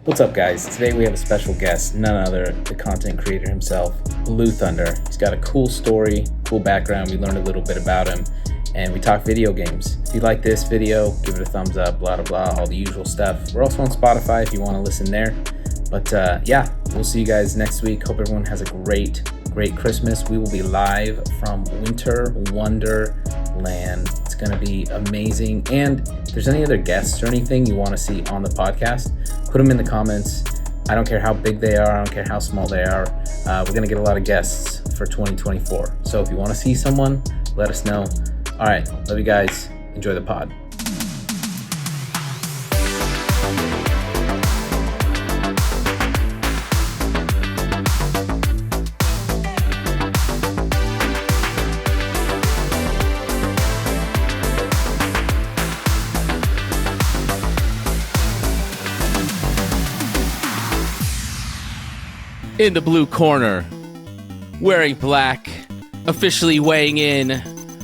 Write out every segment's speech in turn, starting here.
What's up, guys? Today we have a special guest, none other, the content creator himself, Blue Thunder. He's got a cool story, cool background. We learned a little bit about him, and we talk video games. If you like this video, give it a thumbs up, blah, blah, blah, all the usual stuff. We're also on Spotify if you want to listen there. But yeah, we'll see you guys next week. Hope everyone has a great Christmas. We will be live from Winter Wonderland. It's going to be amazing. And if there's any other guests or anything you want to see on the podcast, put them in the comments. I don't care how big they are. I don't care how small they are. We're going to get a lot of guests for 2024. So if you want to see someone, let us know. All right. Love you guys. Enjoy the pod. In the blue corner, wearing black, officially weighing in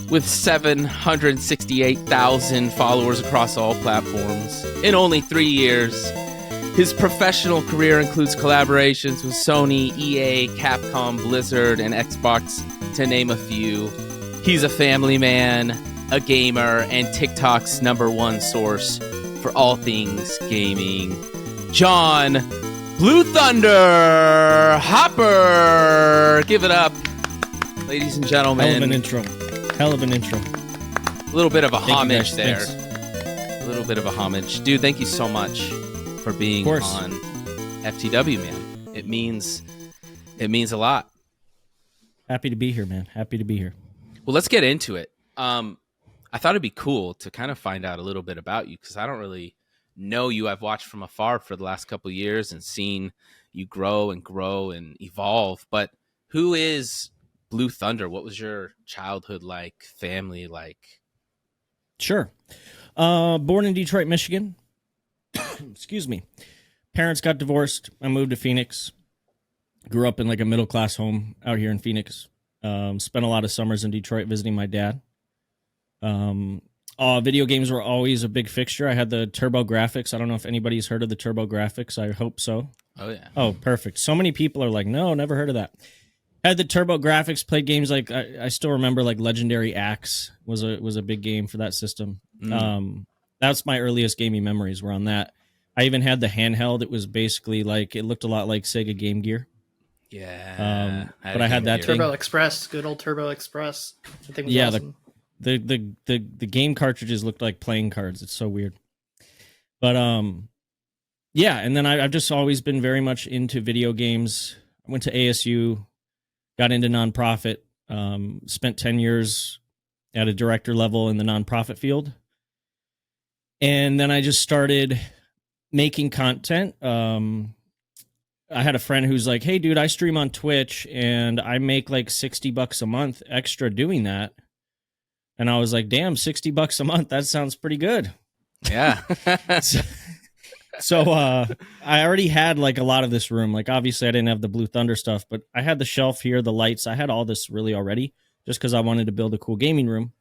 with 768,000 followers across all platforms in only 3 years. His professional career includes collaborations with Sony, EA, Capcom, Blizzard, and Xbox, to name a few. He's a family man, a gamer, and TikTok's #1 source for all things gaming. John Blue Thunder Hopper! Give it up, ladies and gentlemen. Hell of an intro. A little bit of a homage there. Thanks. A little bit of a homage. Dude, thank you so much for being on FTW, man. It means a lot. Happy to be here, man. Happy to be here. Well, let's get into it. I thought it'd be cool to kind of find out a little bit about you, because I don't really know you. I've watched from afar for the last couple of years and seen you grow and evolve. But who is Blue Thunder? What was your childhood like, family like? Sure. Born in Detroit, Michigan. Excuse me. Parents got divorced. I moved to Phoenix. Grew up in like a middle-class home out here in Phoenix. Spent a lot of summers in Detroit visiting my dad. Video games were always a big fixture. I had the Turbo Graphics. I don't know if anybody's heard of the Turbo Graphics. I hope so. Oh, yeah. Oh, perfect. So many people are like, no, never heard of that. Had the Turbo Graphics, played games like, I still remember like Legendary Axe was a big game for that system. That's my earliest gaming memories were on that. I even had the handheld. It was basically like, it looked a lot like Sega Game Gear. Yeah. But I had that thing. Turbo Express, good old Turbo Express. I think yeah, awesome. The game cartridges looked like playing cards. It's so weird. But yeah, and then I've just always been very much into video games. I went to ASU, got into nonprofit, spent 10 years at a director level in the nonprofit field. And then I just started making content. I had a friend who's like, hey, dude, I stream on Twitch and I make like $60 a month extra doing that. And I was like, damn, $60 a month. That sounds pretty good. Yeah. so I already had like a lot of this room. Like, obviously I didn't have the Blue Thunder stuff, but I had the shelf here, the lights. I had all this really already just because I wanted to build a cool gaming room.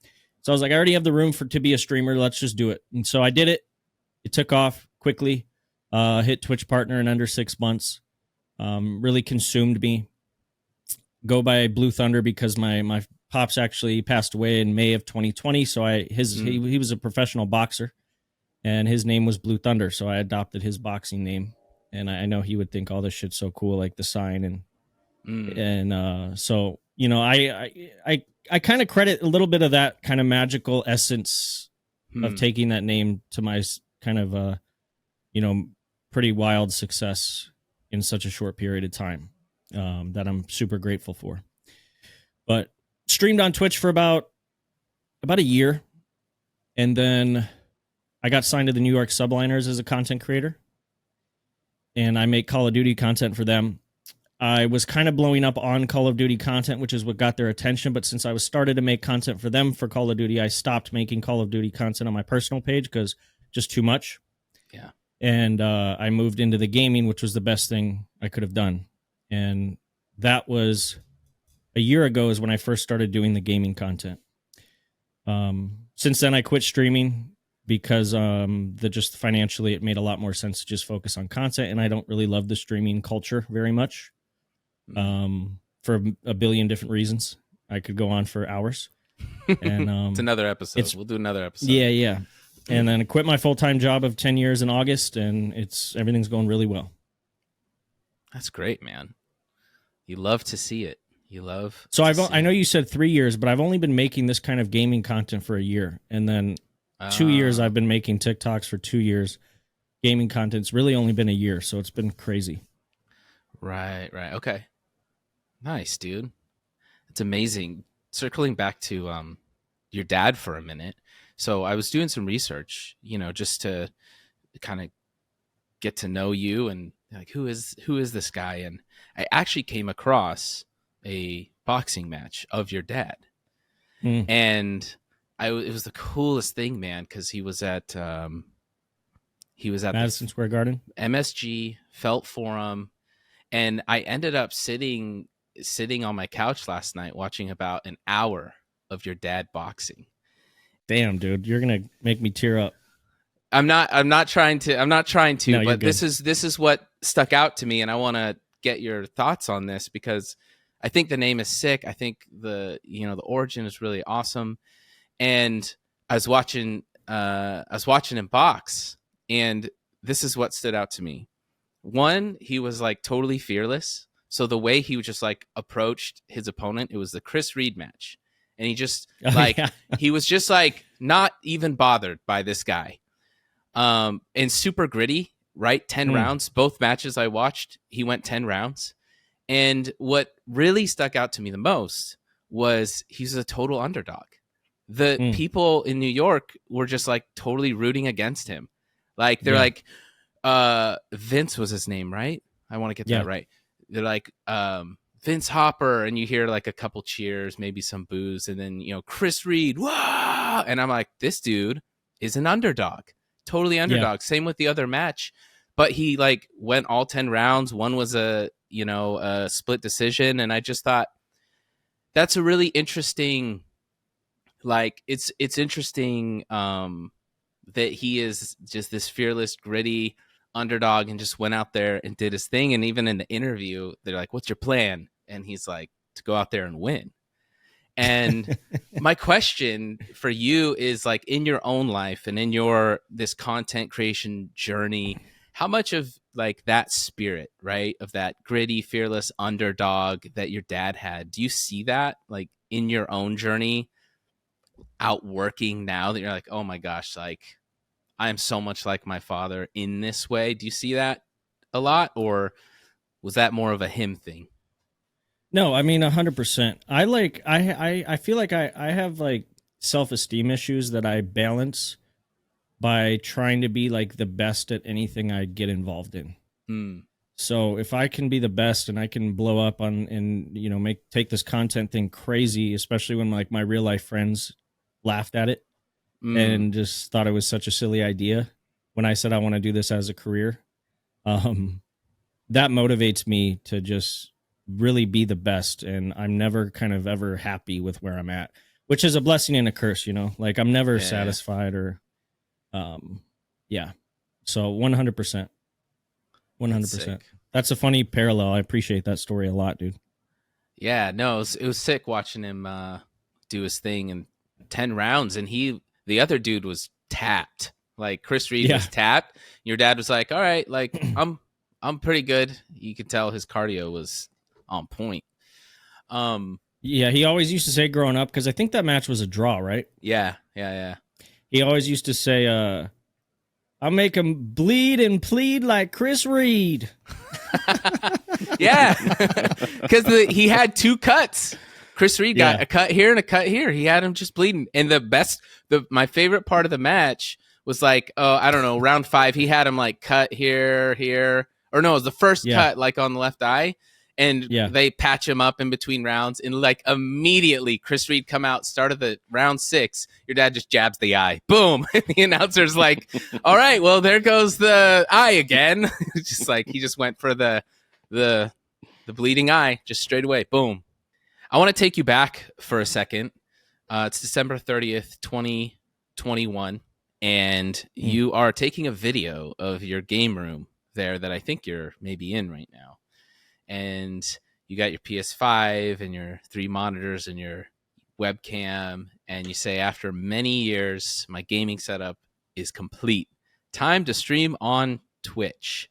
So I was like, I already have the room to be a streamer. Let's just do it. And so I did it. It took off quickly. Hit Twitch partner in under 6 months. Really consumed me. Go by Blue Thunder because my pops actually passed away in May of 2020. So he was a professional boxer and his name was Blue Thunder. So I adopted his boxing name, and I know he would think all this shit's so cool, like the sign. And so, you know, I kind of credit a little bit of that kind of magical essence of taking that name to my kind of, pretty wild success in such a short period of time, that I'm super grateful for. But streamed on Twitch for about a year, and then I got signed to the New York Subliners as a content creator, and I make Call of Duty content for them. I was kind of blowing up on Call of Duty content, which is what got their attention, but since I was started to make content for them for Call of Duty, I stopped making Call of Duty content on my personal page because just too much. Yeah. And I moved into the gaming, which was the best thing I could have done. And that was a year ago is when I first started doing the gaming content. Since then, I quit streaming, because the just financially it made a lot more sense to just focus on content, and I don't really love the streaming culture very much. For a billion different reasons. I could go on for hours. And it's another episode. We'll do another episode. Yeah. And then I quit my full-time job of 10 years in August, and everything's going really well. That's great, man. You love to see it. So I know you said 3 years, but I've only been making this kind of gaming content for a year, and then 2 years I've been making TikToks for 2 years. Gaming content's really only been a year, so it's been crazy. Right. Okay. Nice, dude. It's amazing. Circling back to your dad for a minute. So I was doing some research, just to kind of get to know you and like who is this guy, and I actually came across a boxing match of your dad. And it was the coolest thing, man, because he was at Madison Square Garden, MSG Felt Forum, and I ended up sitting on my couch last night watching about an hour of your dad boxing. Damn, dude, you're gonna make me tear up. I'm not trying to, No, but this is what stuck out to me, and I want to get your thoughts on this because I think the name is sick. I think the origin is really awesome. And I was watching him box, and this is what stood out to me. One, he was like totally fearless. So the way he just like approached his opponent, it was the Chris Reed match. And he just he was just like not even bothered by this guy. And super gritty, right? 10 rounds. Both matches I watched, he went 10 rounds. And what really stuck out to me the most was he's a total underdog. The people in New York were just like totally rooting against him. Like they're like, Vince was his name, right? I want to get that right. They're like, Vince Hopper, and you hear like a couple cheers, maybe some boos, and then Chris Reed, wow! And I'm like, this dude is an underdog, totally underdog. Same with the other match, but he like went all 10 rounds. One was a split decision, and I just thought that's a really interesting. Like it's interesting that he is just this fearless, gritty underdog and just went out there and did his thing. And even in the interview, they're like, "What's your plan?" And he's like, "To go out there and win." And my question for you is like in your own life and in this content creation journey, how much of like that spirit, right, of that gritty, fearless underdog that your dad had, do you see that like in your own journey outworking now that you're like, oh my gosh, like I am so much like my father in this way? Do you see that a lot, or was that more of a him thing? No, I mean 100%. I feel like I have like self-esteem issues that I balance by trying to be like the best at anything I get involved in. So if I can be the best and I can blow up on and take this content thing crazy, especially when like my real life friends laughed at it and just thought it was such a silly idea when I said I want to do this as a career, that motivates me to just really be the best. And I'm never kind of ever happy with where I'm at, which is a blessing and a curse, like I'm never satisfied or, so 100%. 100%. That's a funny parallel. I appreciate that story a lot, dude. Yeah, no, it was sick watching him do his thing in 10 rounds, and the other dude was tapped. Like Chris Reed was tapped. Your dad was like, "All right, like I'm pretty good." You could tell his cardio was on point. He always used to say growing up, because I think that match was a draw, right? Yeah. He always used to say, "I'll make him bleed and plead like Chris Reed." Yeah, because he had two cuts. Chris Reed got a cut here and a cut here. He had him just bleeding. And my favorite part of the match was like, I don't know, round 5, he had him like cut here. Or no, it was the first cut like on the left eye. And they patch him up in between rounds. And like immediately Chris Reed come out, start of the round 6. Your dad just jabs the eye. Boom. And the announcer's like, all right, well, there goes the eye again. Just like he just went for the bleeding eye just straight away. Boom. I want to take you back for a second. It's December 30th, 2021. and you are taking a video of your game room there that I think you're maybe in right now. And you got your PS5 and your 3 monitors and your webcam, and you say, after many years, my gaming setup is complete. Time to stream on Twitch.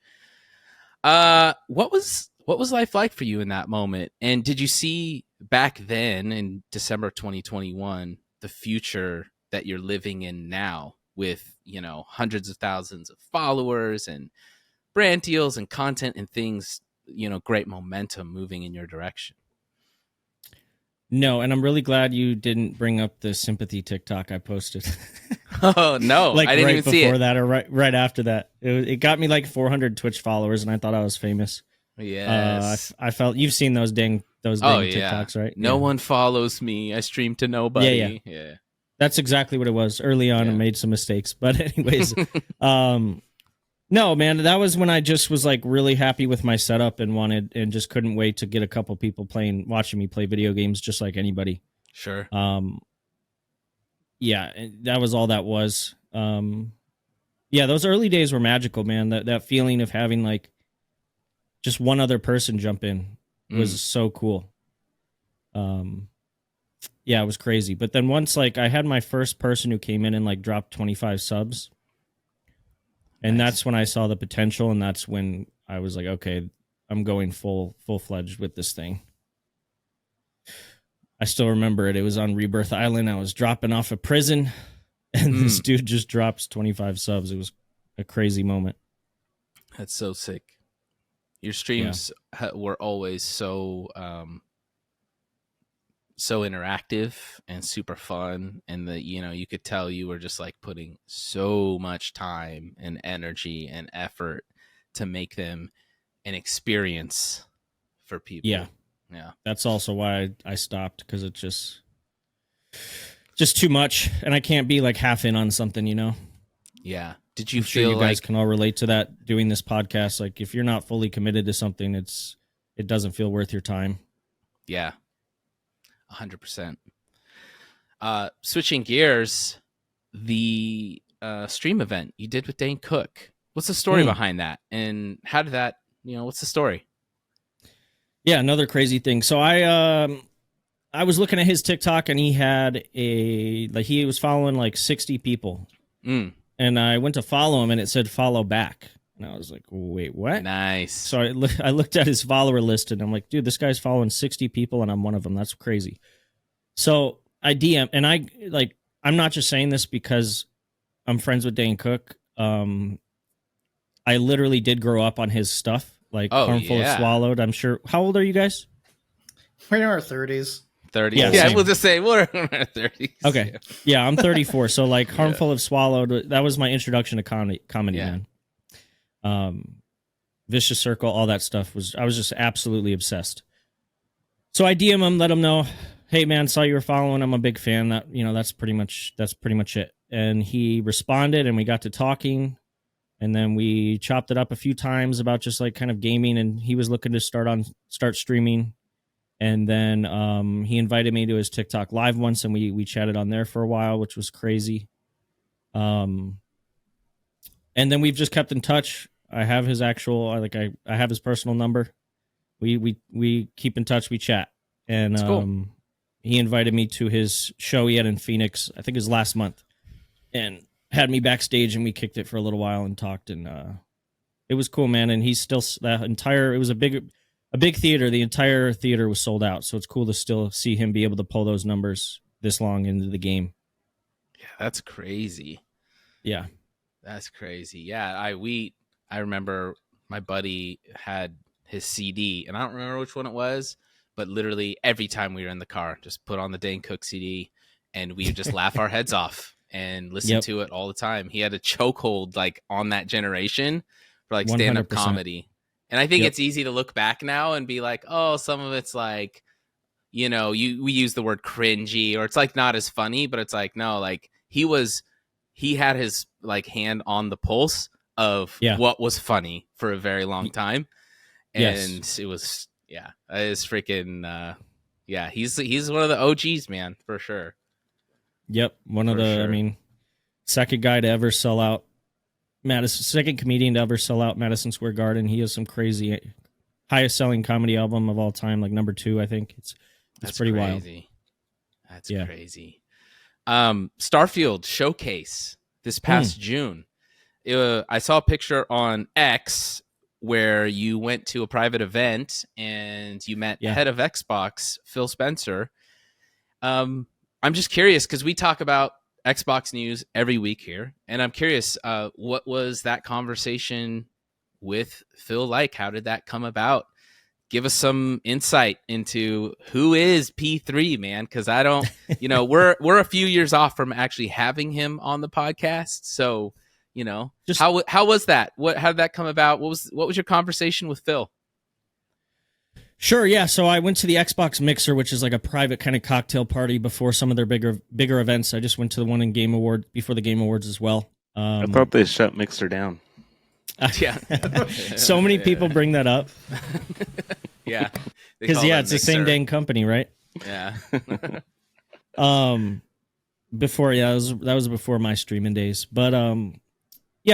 What was life like for you in that moment? And did you see back then in December 2021 the future that you're living in now with, hundreds of thousands of followers and brand deals and content and things, great momentum moving in your direction? No, and I'm really glad you didn't bring up the sympathy TikTok I posted. Oh no, like I didn't right even see before it. that or right after that. It got me like 400 Twitch followers, and I thought I was famous. Yes. I felt you've seen those dang TikToks, right? No one follows me. I stream to nobody. Yeah. That's exactly what it was. Early on, I made some mistakes, but anyways, no, man, that was when I just was like really happy with my setup and just couldn't wait to get a couple people watching me play video games just like anybody. Sure. Yeah, that was all that was. Yeah, those early days were magical, man. That feeling of having like just one other person jump in was so cool. Yeah, it was crazy. But then once like I had my first person who came in and like dropped 25 subs. And that's when I saw the potential, and that's when I was like, okay, I'm going full-fledged with this thing. I still remember it. It was on Rebirth Island. I was dropping off a prison, and this dude just drops 25 subs. It was a crazy moment. That's so sick. Your streams were always so interactive and super fun, and you could tell you were just like putting so much time and energy and effort to make them an experience for people. Yeah, that's also why I stopped, because it's just too much, and I can't be like half in on something. Yeah. Did you I'm feel sure you guys like can all relate to that doing this podcast? Like if you're not fully committed to something, it doesn't feel worth your time. Yeah. 100%. Switching gears, the stream event you did with Dane Cook. What's the story behind that? And how did that, what's the story? Yeah, another crazy thing. So I was looking at his TikTok, and he had he was following like 60 people. And I went to follow him, and it said follow back. And I was like, wait, what? Nice. So I looked at his follower list, and I'm like, dude, this guy's following 60 people, and I'm one of them. That's crazy. So I DM, and I'm not just saying this because I'm friends with Dane Cook. I literally did grow up on his stuff, like Harmful of Swallowed. I'm sure. How old are you guys? We're in our 30s. 30. Yeah, we'll just say we're in our 30s. Okay. Yeah, I'm 34. So like Harmful of Swallowed, that was my introduction to comedy, man. Vicious Circle, all that stuff I was just absolutely obsessed. So I DM him, let him know, hey man, saw you were following. I'm a big fan. That that's pretty much it. And he responded, and we got to talking, and then we chopped it up a few times about just like kind of gaming, and he was looking to start streaming. And then he invited me to his TikTok live once, and we chatted on there for a while, which was crazy. And then we've just kept in touch. I have his actual, I have his personal number. We keep in touch. We chat, and cool. He invited me to his show he had in Phoenix. I think it was last month, and had me backstage, and we kicked it for a little while and talked, and it was cool, man. And he's still it was a big theater. The entire theater was sold out, so it's cool to still see him be able to pull those numbers this long into the game. Yeah, that's crazy. Yeah. That's crazy. Yeah, I remember my buddy had his CD, and I don't remember which one it was, but literally every time we were in the car, just put on the Dane Cook CD, and we would just laugh our heads off and listen to it all the time. He had a chokehold like on that generation for like stand-up 100%. comedy. And I think it's easy to look back now and be like, oh, some of it's like, we use the word cringy, or it's like not as funny, but it's like, no, like he had his like hand on the pulse of what was funny for a very long time. And it was, it is freaking, he's one of the OGs, man, for sure. Yep. One of the, sure. I mean, second guy to ever sell out Madison, second comedian to ever sell out Madison Square Garden. He has some crazy highest selling comedy album of all time, like number 2, I think. It's pretty crazy. Wild. That's crazy. Starfield showcase this past June. I saw a picture on X where you went to a private event and you met head of Xbox, Phil Spencer. I'm just curious because we talk about Xbox news every week here, and I'm curious, what was that conversation with Phil like? How did that come about? Give us some insight into who is P3, man, because I don't, we're a few years off from actually having him on the podcast. So, how was that? How did that come about? What was your conversation with Phil? Sure, yeah. So I went to the Xbox Mixer, which is like a private kind of cocktail party before some of their bigger events. I just went to the one in Game Award before the Game Awards as well. I thought they shut Mixer down. Yeah. So many people bring that up. Yeah. Because it's the same dang company, right? Yeah. That was before my streaming days. But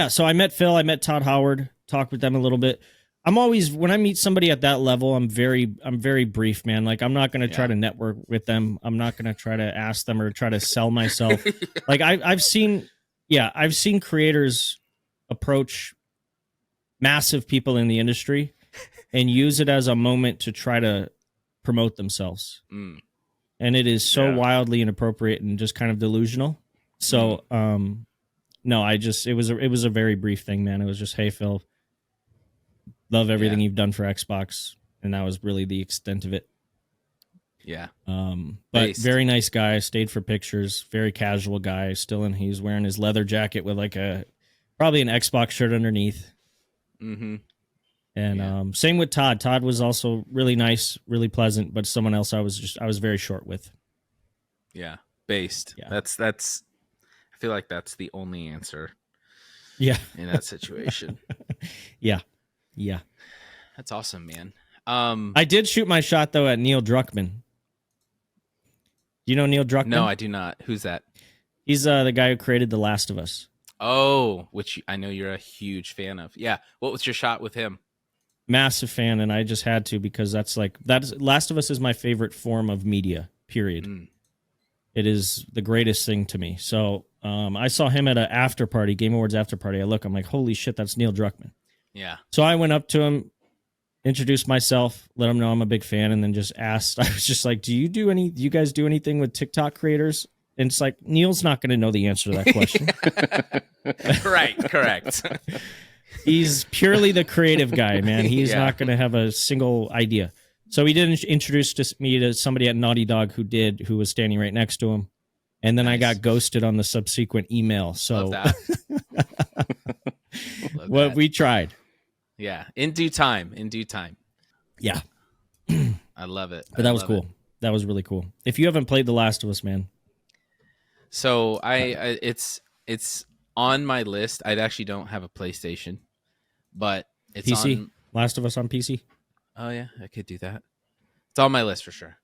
so I met Phil, I met Todd Howard, talked with them a little bit. I'm always, when I meet somebody at that level, I'm very brief, man. Like, I'm not going to try to network with them. I'm not going to try to ask them or try to sell myself. Like I've seen creators approach massive people in the industry and use it as a moment to try to promote themselves. And it is so wildly inappropriate and just kind of delusional. So, no, it was a very brief thing, man. It was just, hey, Phil, love everything you've done for Xbox. And that was really the extent of it. Yeah. But very nice guy, stayed for pictures, very casual guy, he's wearing his leather jacket with like probably an Xbox shirt underneath. Mm-hmm. And same with Todd. Todd was also really nice, really pleasant, but someone else I was very short with. Yeah. Based. Yeah. That's I feel like that's the only answer. Yeah. In that situation. Yeah. That's awesome, man. I did shoot my shot though at Neil Druckmann. Do you know Neil Druckmann? No, I do not. Who's that? He's the guy who created The Last of Us. Oh, which I know you're a huge fan of. Yeah. What was your shot with him? Massive fan, and I just had to because that's Last of Us is my favorite form of media, period. It is the greatest thing to me. So I saw him at an after party, Game Awards after party. I'm like, holy shit, that's Neil Druckmann. Yeah. So I went up to him, introduced myself, let him know I'm a big fan, and then just asked, I was just like, do you guys do anything with TikTok creators? And it's like, Neil's not going to know the answer to that question. Right, correct. He's purely the creative guy, man. He's not going to have a single idea. So he did introduce me to somebody at Naughty Dog who was standing right next to him. And then I got ghosted on the subsequent email. So Love that. We tried. Yeah. In due time. Yeah. I love it. But that was cool. That was really cool. If you haven't played The Last of Us, man. So it's on my list. I actually don't have a PlayStation, but it's PC? on Last of Us on PC? Oh yeah, I could do that. It's on my list for sure.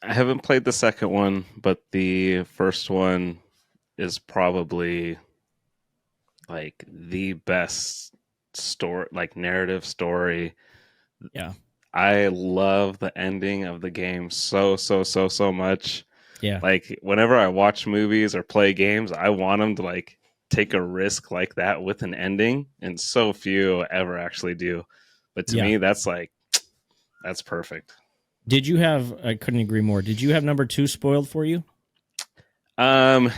I haven't played the second one, but the first one is probably like the best story, like narrative story. Yeah. I love the ending of the game so much. Yeah. Like whenever I watch movies or play games, I want them to like take a risk like that with an ending, and so few ever actually do. But to me, that's perfect. Did you have? I couldn't agree more. Did you have number 2 spoiled for you? I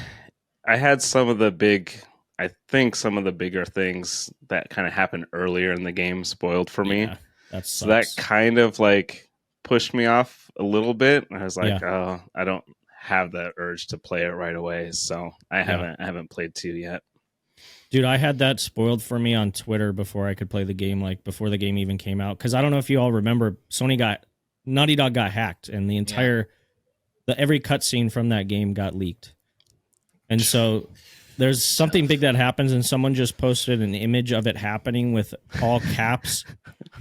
had some of the bigger things that kind of happened earlier in the game spoiled for me. So that kind of like pushed me off a little bit. I was like, oh, I don't have that urge to play it right away. So I haven't played 2 yet. Dude, I had that spoiled for me on Twitter before I could play the game, like before the game even came out. Because I don't know if you all remember, Naughty Dog got hacked, and the entire, every cutscene from that game got leaked. And so there's something big that happens, and someone just posted an image of it happening with all caps,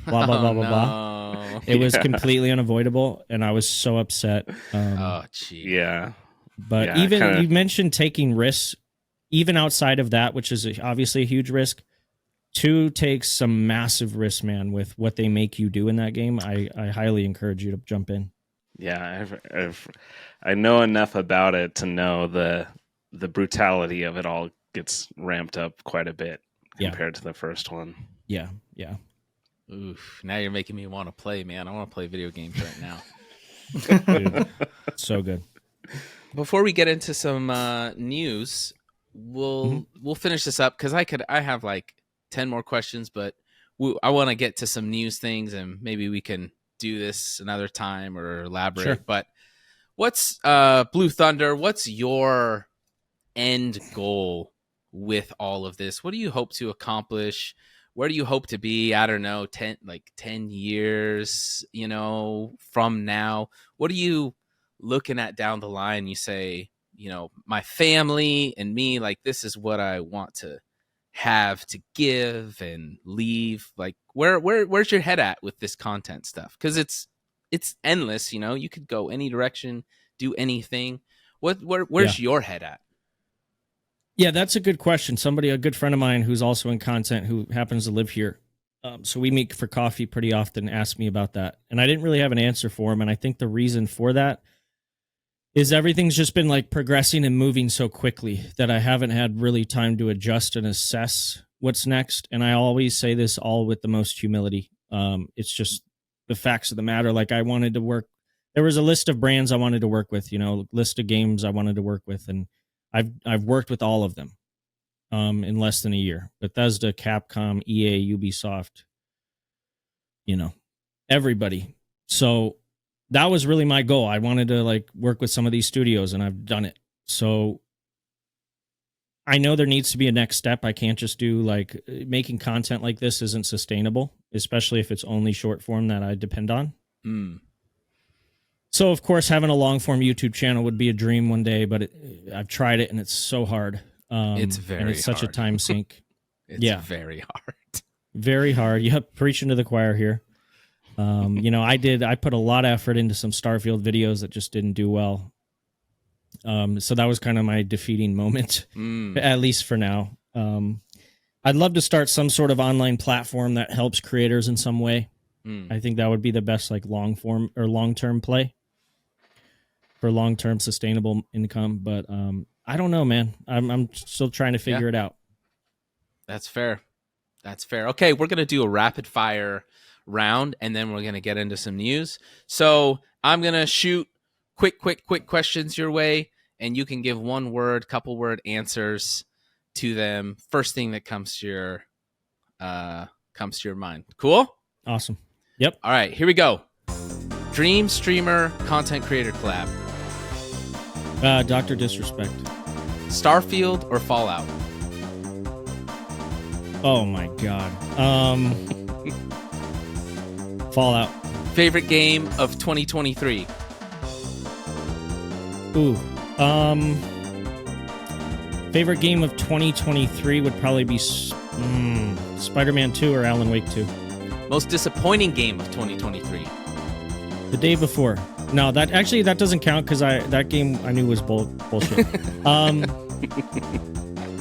blah, blah, blah, blah, blah. It was completely unavoidable, and I was so upset. Oh, gee. Yeah. But you mentioned taking risks. even outside of that, which is obviously a huge risk, 2 takes some massive risk, man, with what they make you do in that game. I highly encourage you to jump in. Yeah, I know enough about it to know the brutality of it all gets ramped up quite a bit compared to the first one. Yeah. Oof! Now you're making me want to play, man. I want to play video games right now. Dude, so good. Before we get into some news, we'll finish this up because I have like 10 more questions, but I want to get to some news things, and maybe we can do this another time or elaborate. Sure. But what's Blue Thunder? What's your end goal with all of this? What do you hope to accomplish? Where do you hope to be? I don't know, 10 years, from now. What are you looking at down the line? You say, my family and me, like, this is what I want to have to give and leave. Like, where's your head at with this content stuff? Because it's endless. You could go any direction, do anything. Where's your head at? Yeah, that's a good question. A good friend of mine who's also in content, who happens to live here, so we meet for coffee pretty often, asked me about that. And I didn't really have an answer for him. And I think the reason for that is everything's just been like progressing and moving so quickly that I haven't had really time to adjust and assess what's next. And I always say this all with the most humility. It's just the facts of the matter. Like, I wanted to work. There was a list of brands I wanted to work with, list of games I wanted to work with. And I've worked with all of them in less than a year. Bethesda, Capcom, EA, Ubisoft, everybody. So that was really my goal. I wanted to work with some of these studios, and I've done it. So I know there needs to be a next step. I can't just do making content like this isn't sustainable, especially if it's only short form that I depend on. So, of course, having a long-form YouTube channel would be a dream one day, but I've tried it, and it's so hard. It's very hard. Such a time sink. It's very hard. Very hard. Yep, preaching to the choir here. I put a lot of effort into some Starfield videos that just didn't do well. So that was kind of my defeating moment, at least for now. I'd love to start some sort of online platform that helps creators in some way. I think that would be the best long-form or long-term play for long-term sustainable income. But I don't know, man. I'm still trying to figure it out. That's fair. Okay, we're going to do a rapid-fire round, and then we're going to get into some news. So I'm going to shoot quick questions your way, and you can give one-word, couple-word answers to them. First thing that comes to your mind. Cool? Awesome. Yep. All right, here we go. Dream streamer content creator collab. Dr. Disrespect. Starfield or Fallout? Oh my god. Fallout. Favorite game of 2023? Ooh. Favorite game of 2023 would probably be Spider-Man 2 or Alan Wake 2. Most disappointing game of 2023? The Day Before. No, that doesn't count because that game I knew was bullshit.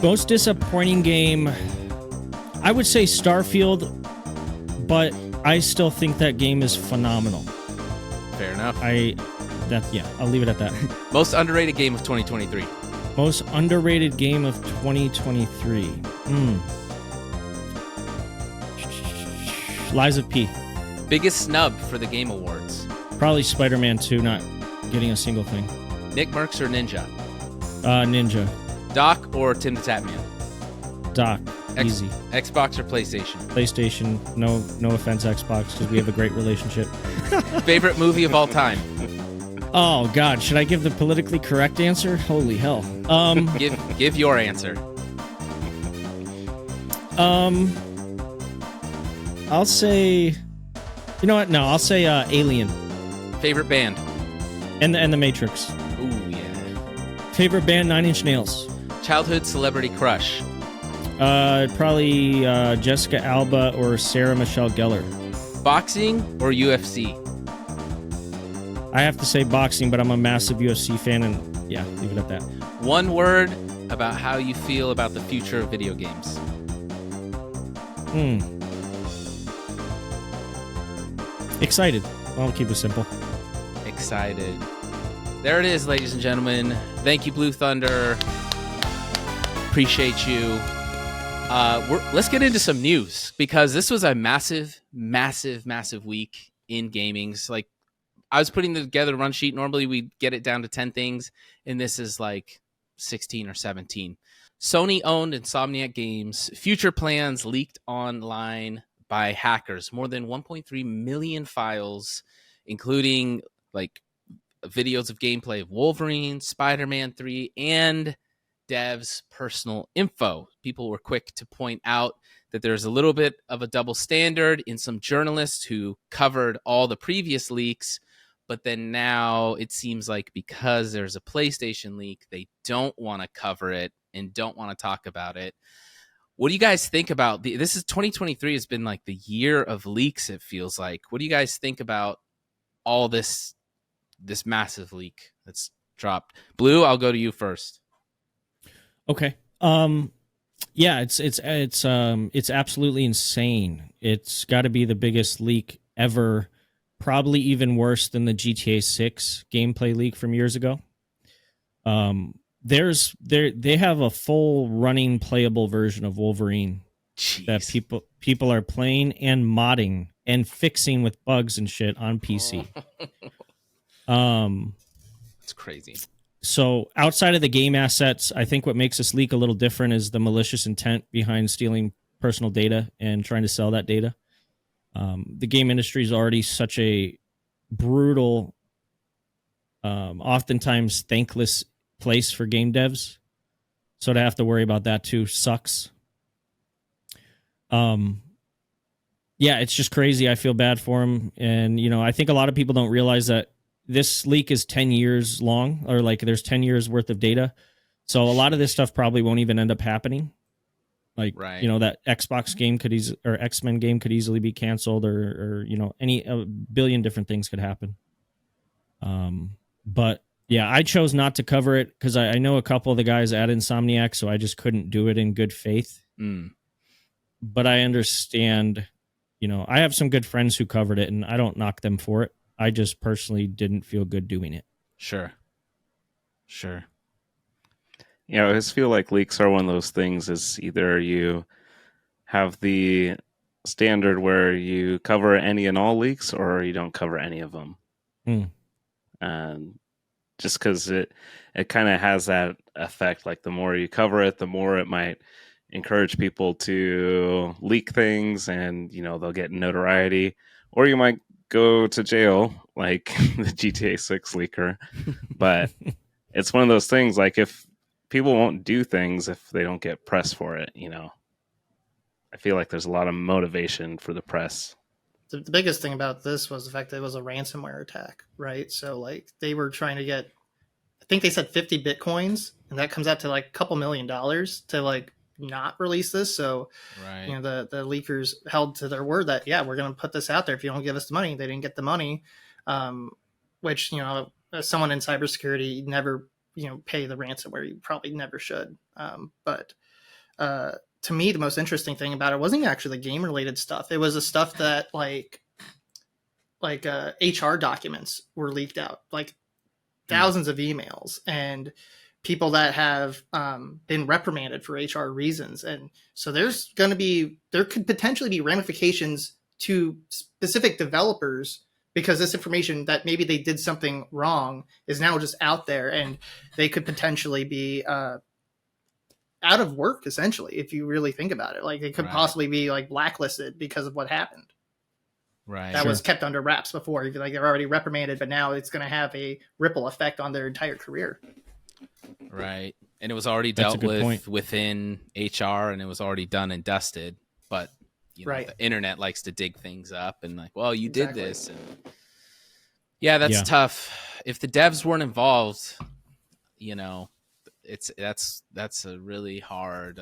Most disappointing game, I would say Starfield, but I still think that game is phenomenal. Fair enough. I'll leave it at that. Most underrated game of 2023? Most underrated game of 2023. Lies of P. Biggest snub for the Game Awards? Probably Spider-Man 2 not getting a single thing. Nick Merckx or Ninja? Ninja. Doc or Tim the Tatman? Doc. Easy. Xbox or PlayStation? PlayStation. No offense, Xbox, because we have a great relationship. Favorite movie of all time? Oh, God. Should I give the politically correct answer? Holy hell. Give your answer. I'll say... You know what? No, I'll say Alien. Favorite band? And the Matrix. Ooh, yeah. Favorite band, 9 Inch Nails. Childhood celebrity crush? Probably Jessica Alba or Sarah Michelle Gellar. Boxing or UFC? I have to say boxing, but I'm a massive UFC fan, and yeah, leave it at that. One word about how you feel about the future of video games. Excited. I'll keep it simple. Excited. There it is, ladies and gentlemen. Thank you, Blue Thunder. Appreciate you. Let's get into some news, because this was a massive week in gaming. Like, I was putting together a run sheet. Normally we get it down to 10 things, and this is like 16 or 17. Sony owned Insomniac Games. Future plans leaked online by hackers. More than 1.3 million files, including like videos of gameplay of Wolverine, Spider-Man 3, and devs' personal info. People were quick to point out that there's a little bit of a double standard in some journalists who covered all the previous leaks, but then now it seems like because there's a PlayStation leak, they don't want to cover it and don't want to talk about it. What do you guys think about this? Is 2023 has been like the year of leaks, it feels like. What do you guys think about all this massive leak that's dropped? Blue, I'll go to you first. Okay. Yeah, it's absolutely insane. It's got to be the biggest leak ever, probably even worse than the GTA 6 gameplay leak from years ago. They have a full running playable version of Wolverine. Jeez. That people are playing and modding and fixing with bugs and shit on PC. It's crazy. So outside of the game assets, I think what makes this leak a little different is the malicious intent behind stealing personal data and trying to sell that data. The game industry is already such a brutal, oftentimes thankless place for game devs. So to have to worry about that too sucks. Yeah, it's just crazy. I feel bad for him. And, I think a lot of people don't realize that this leak is 10 years long, or like there's 10 years worth of data. So a lot of this stuff probably won't even end up happening. Like, right. That Xbox game or X-Men game could easily be canceled, or a billion different things could happen. But yeah, I chose not to cover it because I know a couple of the guys at Insomniac, so I just couldn't do it in good faith. But I understand, I have some good friends who covered it, and I don't knock them for it. I just personally didn't feel good doing it. Sure. I just feel like leaks are one of those things. Is either you have the standard where you cover any and all leaks, or you don't cover any of them. And just because it kind of has that effect, like the more you cover it, the more it might encourage people to leak things, and they'll get notoriety, or you might go to jail like the GTA 6 leaker. But it's one of those things, like, if people won't do things if they don't get press for it, I feel like there's a lot of motivation for the press. The biggest thing about this was the fact that it was a ransomware attack, right? So like they were trying to get, I think they said 50 Bitcoins, and that comes out to like a couple $1 million to like not release this. So right. The leakers held to their word that, yeah, we're going to put this out there if you don't give us the money. They didn't get the money, which as someone in cybersecurity, never pay the ransomware. You probably never should. But to me, the most interesting thing about it wasn't actually the game related stuff. It was the stuff that like HR documents were leaked out, like thousands of emails, and people that have been reprimanded for HR reasons. And so there could potentially be ramifications to specific developers, because this information that maybe they did something wrong is now just out there, and they could potentially be out of work, essentially, if you really think about it. Like, they could possibly be like blacklisted because of what happened. Right. That was kept under wraps before. Like, they're already reprimanded, but now it's going to have a ripple effect on their entire career. Right. And it was already dealt with within HR, and it was already done and dusted. But the internet likes to dig things up and like, well, you did this. And yeah, that's tough. If the devs weren't involved, that's a really hard.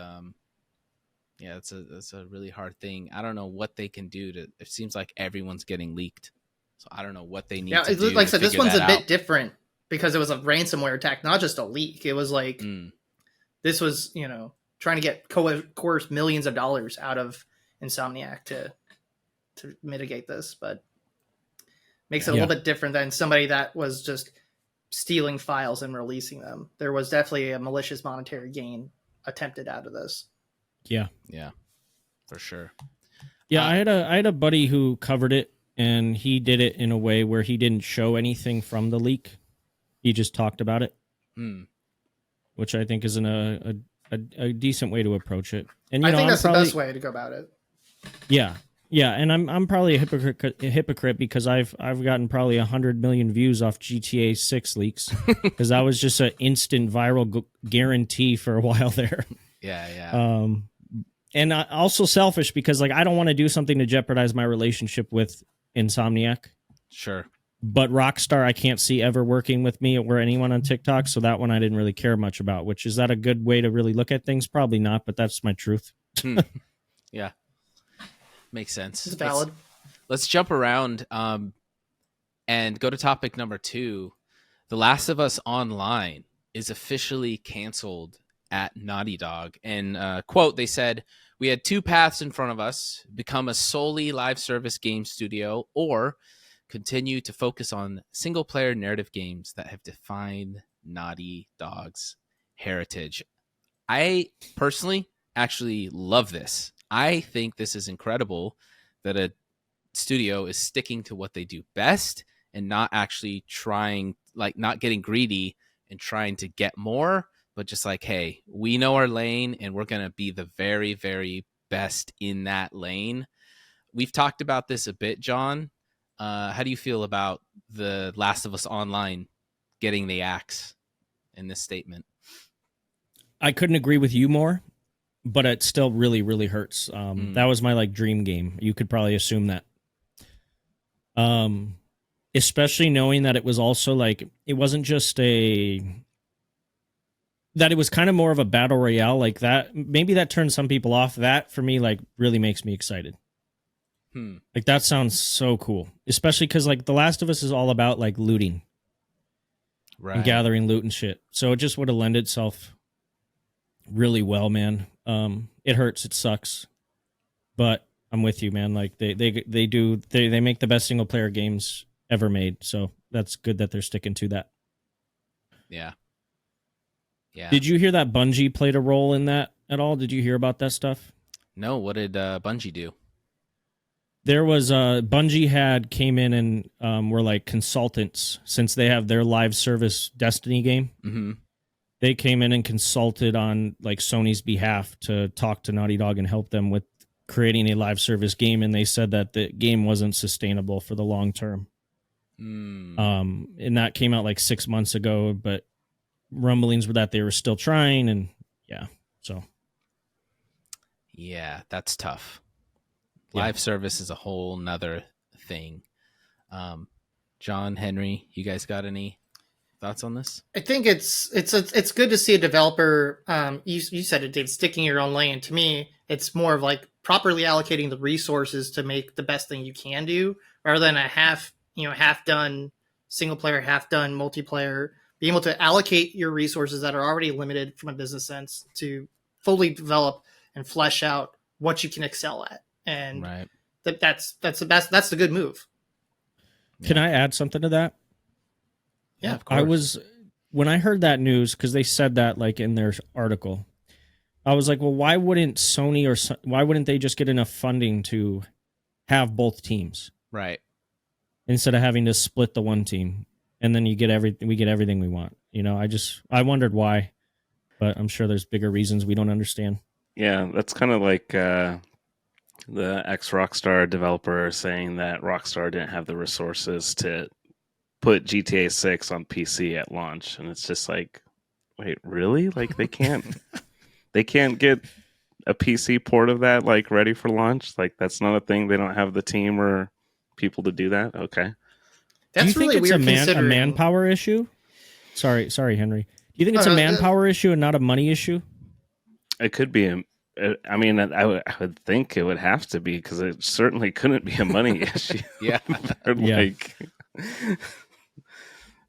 It's a really hard thing. I don't know what they can do it seems like everyone's getting leaked. So I don't know what they need to do. Like I said, this one's a bit different because it was a ransomware attack, not just a leak. It was like this was, trying to get coerce millions of dollars out of Insomniac to mitigate this, but makes it a little bit different than somebody that was just stealing files and releasing them. There was definitely a malicious monetary gain attempted out of this. Yeah, for sure. Yeah, I had a buddy who covered it, and he did it in a way where he didn't show anything from the leak. He just talked about it, which I think is a decent way to approach it. And I think that's the best way to go about it. Yeah, and I'm probably a hypocrite because I've gotten probably 100 million views off GTA 6 leaks because that was just an instant viral guarantee for a while there. Yeah. And also selfish because like I don't want to do something to jeopardize my relationship with Insomniac. Sure. But Rockstar, I can't see ever working with me or anyone on TikTok, so that one I didn't really care much about. Which is that a good way to really look at things? Probably not, but that's my truth. Yeah. Makes sense. It's valid. Let's jump around and go to topic number 2. The Last of Us Online is officially canceled at Naughty Dog. And quote, they said, "We had 2 paths in front of us: become a solely live service game studio or continue to focus on single player narrative games that have defined Naughty Dog's heritage." I personally actually love this. I think this is incredible that a studio is sticking to what they do best and not actually trying, like not getting greedy and trying to get more, but just like, hey, we know our lane and we're going to be the very, very best in that lane. We've talked about this a bit, John. How do you feel about The Last of Us Online getting the axe in this statement? I couldn't agree with you more, but it still really, really hurts. That was my like dream game. You could probably assume that. Especially knowing that it was also like, it wasn't just that it was kind of more of a battle royale like that. Maybe that turned some people off. That for me, like really makes me excited. Like that sounds so cool, especially because like The Last of Us is all about like looting, right, and gathering loot and shit. So it just would have lent itself really well, man. It hurts, it sucks, but I'm with you, man. Like they make the best single player games ever made, so that's good that they're sticking to that. Yeah. Did you hear that Bungie played a role in that at all? Did you hear about that stuff? No. What did Bungie do? There was Bungie came in and were like consultants since they have their live service Destiny game. Mm-hmm. They came in and consulted on like Sony's behalf to talk to Naughty Dog and help them with creating a live service game. And they said that the game wasn't sustainable for the long term. And that came out like 6 months ago, but rumblings were that they were still trying. And yeah, that's tough. Live service is a whole nother thing. John, Henry, you guys got any thoughts on this? I think it's good to see a developer. You said it, Dave, sticking your own lane. To me, it's more of like properly allocating the resources to make the best thing you can do, rather than a half done single player, half done multiplayer. Being able to allocate your resources that are already limited from a business sense to fully develop and flesh out what you can excel at, and right. that's the best. That's the good move. Can I add something to that? Yeah, of course. When I heard that news, because they said that like in their article, I was like, well, why wouldn't why wouldn't they just get enough funding to have both teams? Right. Instead of having to split the one team, and then we get everything we want. I wondered why, but I'm sure there's bigger reasons we don't understand. Yeah, that's kind of like the ex-Rockstar developer saying that Rockstar didn't have the resources to put GTA 6 on PC at launch, and it's just like, wait, really? Like they can't get a PC port of that like ready for launch? Like that's not a thing. They don't have the team or people to do that. Okay, that's do you really think it's weird. a manpower issue? Sorry, Henry. Do you think it's a manpower issue and not a money issue? It could be. I would think it would have to be, because it certainly couldn't be a money issue. Yeah. Like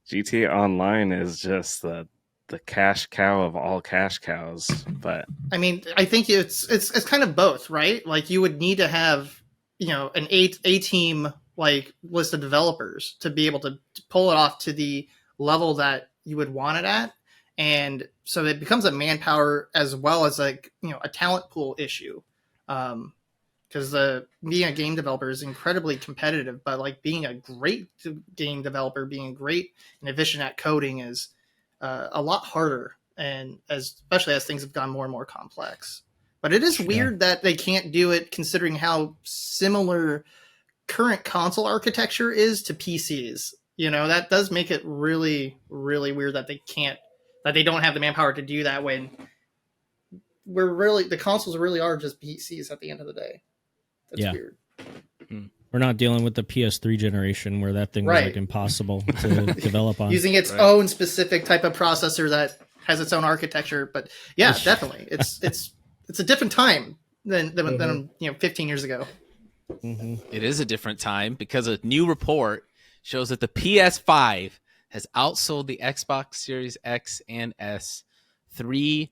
GTA Online is just the the cash cow of all cash cows. But I mean, I think it's kind of both, right? Like you would need to have, an a team like list of developers to be able to pull it off to the level that you would want it at. And so it becomes a manpower as well as a talent pool issue. Because being a game developer is incredibly competitive, but like being a great game developer, being great and efficient at coding is a lot harder, and especially as things have gone more and more complex. But it is weird that they can't do it, considering how similar current console architecture is to PCs. That does make it really, really weird that they don't have the manpower to do that when the consoles really are just PCs at the end of the day. That's weird. We're not dealing with the PS3 generation where that thing was like impossible to develop on. Using its own specific type of processor that has its own architecture. But yeah, definitely. It's a different time than 15 years ago. Mm-hmm. It is a different time because a new report shows that the PS5 has outsold the Xbox Series X and S 3-1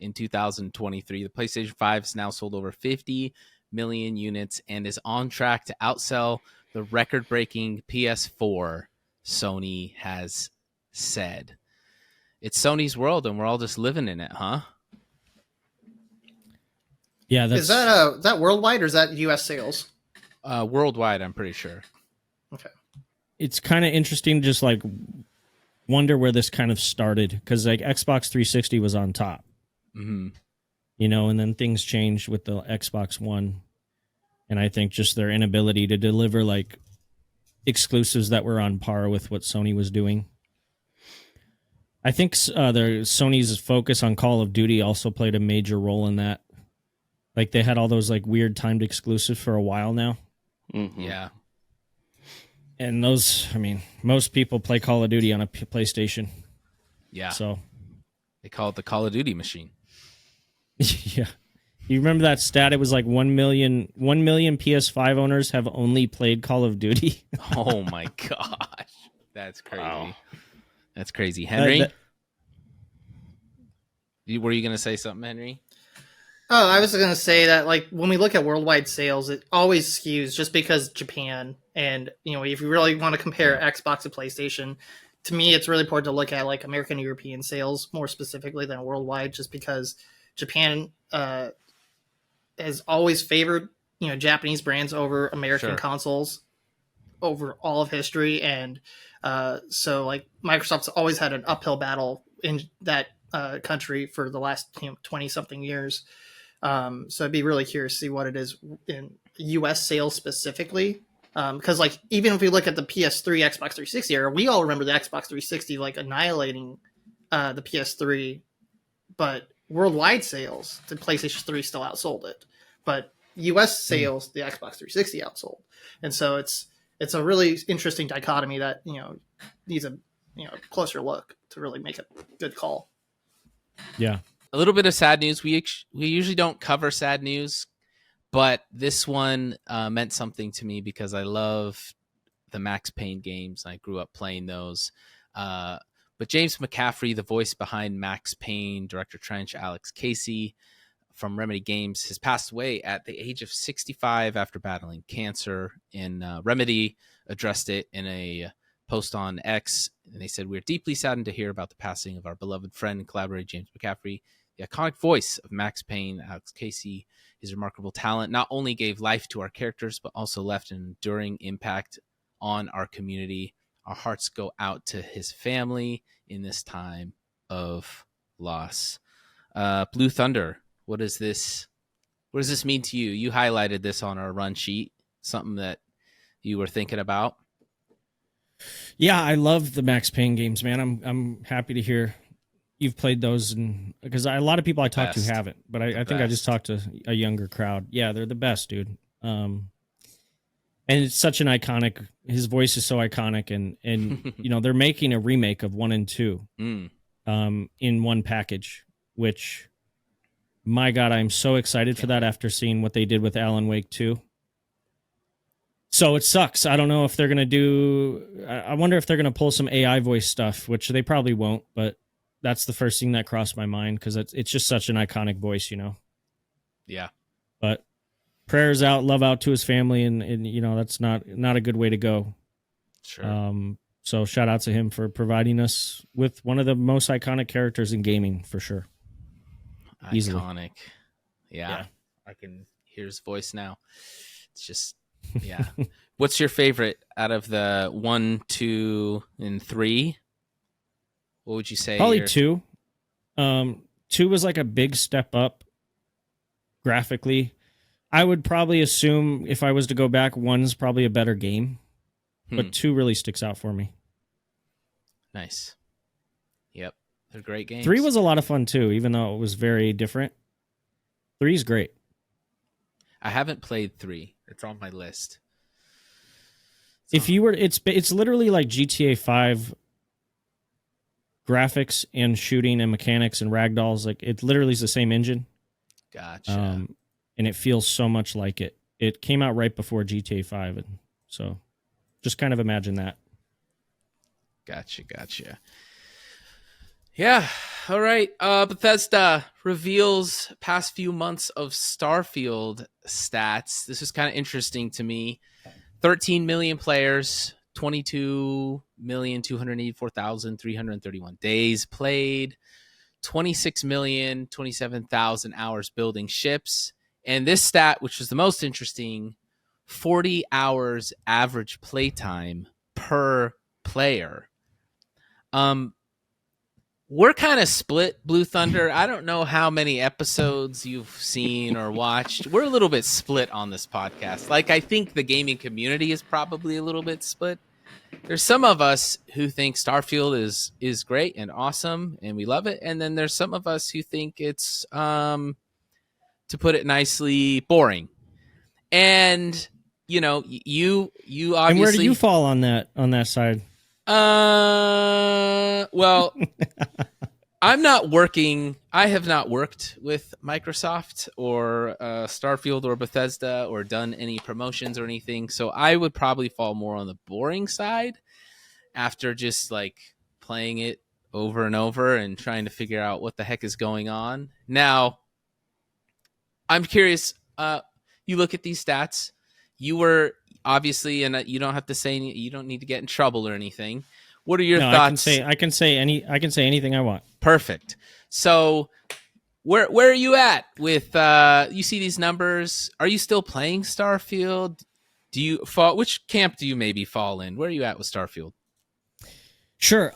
in 2023. The PlayStation 5 has now sold over 50 million units and is on track to outsell the record-breaking PS4, Sony has said. It's Sony's world and we're all just living in it, huh? Yeah, is that worldwide or is that US sales? Worldwide, I'm pretty sure. Okay. It's kind of interesting to just like wonder where this kind of started, because like Xbox 360 was on top. Mm-hmm. And then things changed with the Xbox One. And I think just their inability to deliver like exclusives that were on par with what Sony was doing. I think Sony's focus on Call of Duty also played a major role in that. Like they had all those like weird timed exclusives for a while now. Mm-hmm. Yeah. And those, I mean, most people play Call of Duty on a PlayStation. Yeah. So they call it the Call of Duty machine. Yeah. You remember that stat? It was like 1 million PS5 owners have only played Call of Duty. Oh my gosh. That's crazy. Wow. That's crazy. Henry? Were you going to say something, Henry? Oh, I was going to say that like when we look at worldwide sales, it always skews just because Japan, and if you really want to compare Xbox to PlayStation, to me it's really important to look at like American and European sales more specifically than worldwide, just because Japan has always favored Japanese brands over American consoles over all of history, and so like Microsoft's always had an uphill battle in that country for the last 20 something years. So I'd be really curious to see what it is in US sales specifically. Because like even if we look at the PS3, Xbox 360 era, we all remember the Xbox 360 like annihilating the PS3, but worldwide sales, the PlayStation 3 still outsold it. But US sales, the Xbox 360 outsold. And so it's a really interesting dichotomy that needs a closer look to really make a good call. Yeah. A little bit of sad news. We usually don't cover sad news, but this one meant something to me because I love the Max Payne games. I grew up playing those. But James McCaffrey, the voice behind Max Payne, Director Trench, Alex Casey from Remedy Games, has passed away at the age of 65 after battling cancer. And Remedy addressed it in a post on X, and they said, "We're deeply saddened to hear about the passing of our beloved friend and collaborator, James McCaffrey. The iconic voice of Max Payne, Alex Casey, his remarkable talent not only gave life to our characters, but also left an enduring impact on our community. Our hearts go out to his family in this time of loss." Blue Thunder, what does this mean to you? You highlighted this on our run sheet, something that you were thinking about. Yeah, I love the Max Payne games, man. I'm happy to hear you've played those, and because a lot of people I talk to haven't, but I think I just talked to a younger crowd. Yeah, they're the best, dude. And it's such an iconic. His voice is so iconic, and they're making a remake of 1 and 2, in one package. Which, my God, I'm so excited for that after seeing what they did with Alan Wake 2. So it sucks. I don't know if they're gonna do. I wonder if they're gonna pull some AI voice stuff, which they probably won't. But that's the first thing that crossed my mind because it's just such an iconic voice, you know. Yeah. But prayers out, love out to his family, and you know that's not a good way to go. Sure. So shout out to him for providing us with one of the most iconic characters in gaming for sure. Easily. Iconic. Yeah. I can hear his voice now. It's just, yeah. What's your favorite out of the 1, 2, and 3? What would you say? Probably 2. 2 was like a big step up graphically. I would probably assume if I was to go back, 1's probably a better game, but 2 really sticks out for me. Nice. Yep. They're great games. 3 was a lot of fun too, even though it was very different. 3's great. I haven't played 3. It's on my list. If you were, it's literally like GTA 5 graphics and shooting and mechanics and ragdolls. Like it literally is the same engine. Gotcha. And it feels so much like it. It came out right before GTA 5, and so just kind of imagine that. Gotcha. Yeah. All right. Bethesda reveals past few months of Starfield stats. This is kind of interesting to me. 13 million players, 22,284,331 days played, 26,027,000 hours building ships. And this stat, which was the most interesting, 40 hours average playtime per player. We're kind of split, Blue Thunder. I don't know how many episodes you've seen or watched. We're a little bit split on this podcast. Like, I think the gaming community is probably a little bit split. There's some of us who think Starfield is great and awesome, and we love it. And then there's some of us who think it's, to put it nicely, boring. And, you know, you obviously... And where do you fall on that side? Well, I'm not working. I have not worked with Microsoft or Starfield or Bethesda or done any promotions or anything. So I would probably fall more on the boring side after just like playing it over and over and trying to figure out what the heck is going on. Now, I'm curious. You look at these stats. You were obviously, and you don't have to say, you don't need to get in trouble or anything. What are your thoughts? I can say anything I want. Perfect. So where are you at with, you see these numbers? Are you still playing Starfield? Do you fall, which camp do you maybe fall in? Where are you at with Starfield? Sure.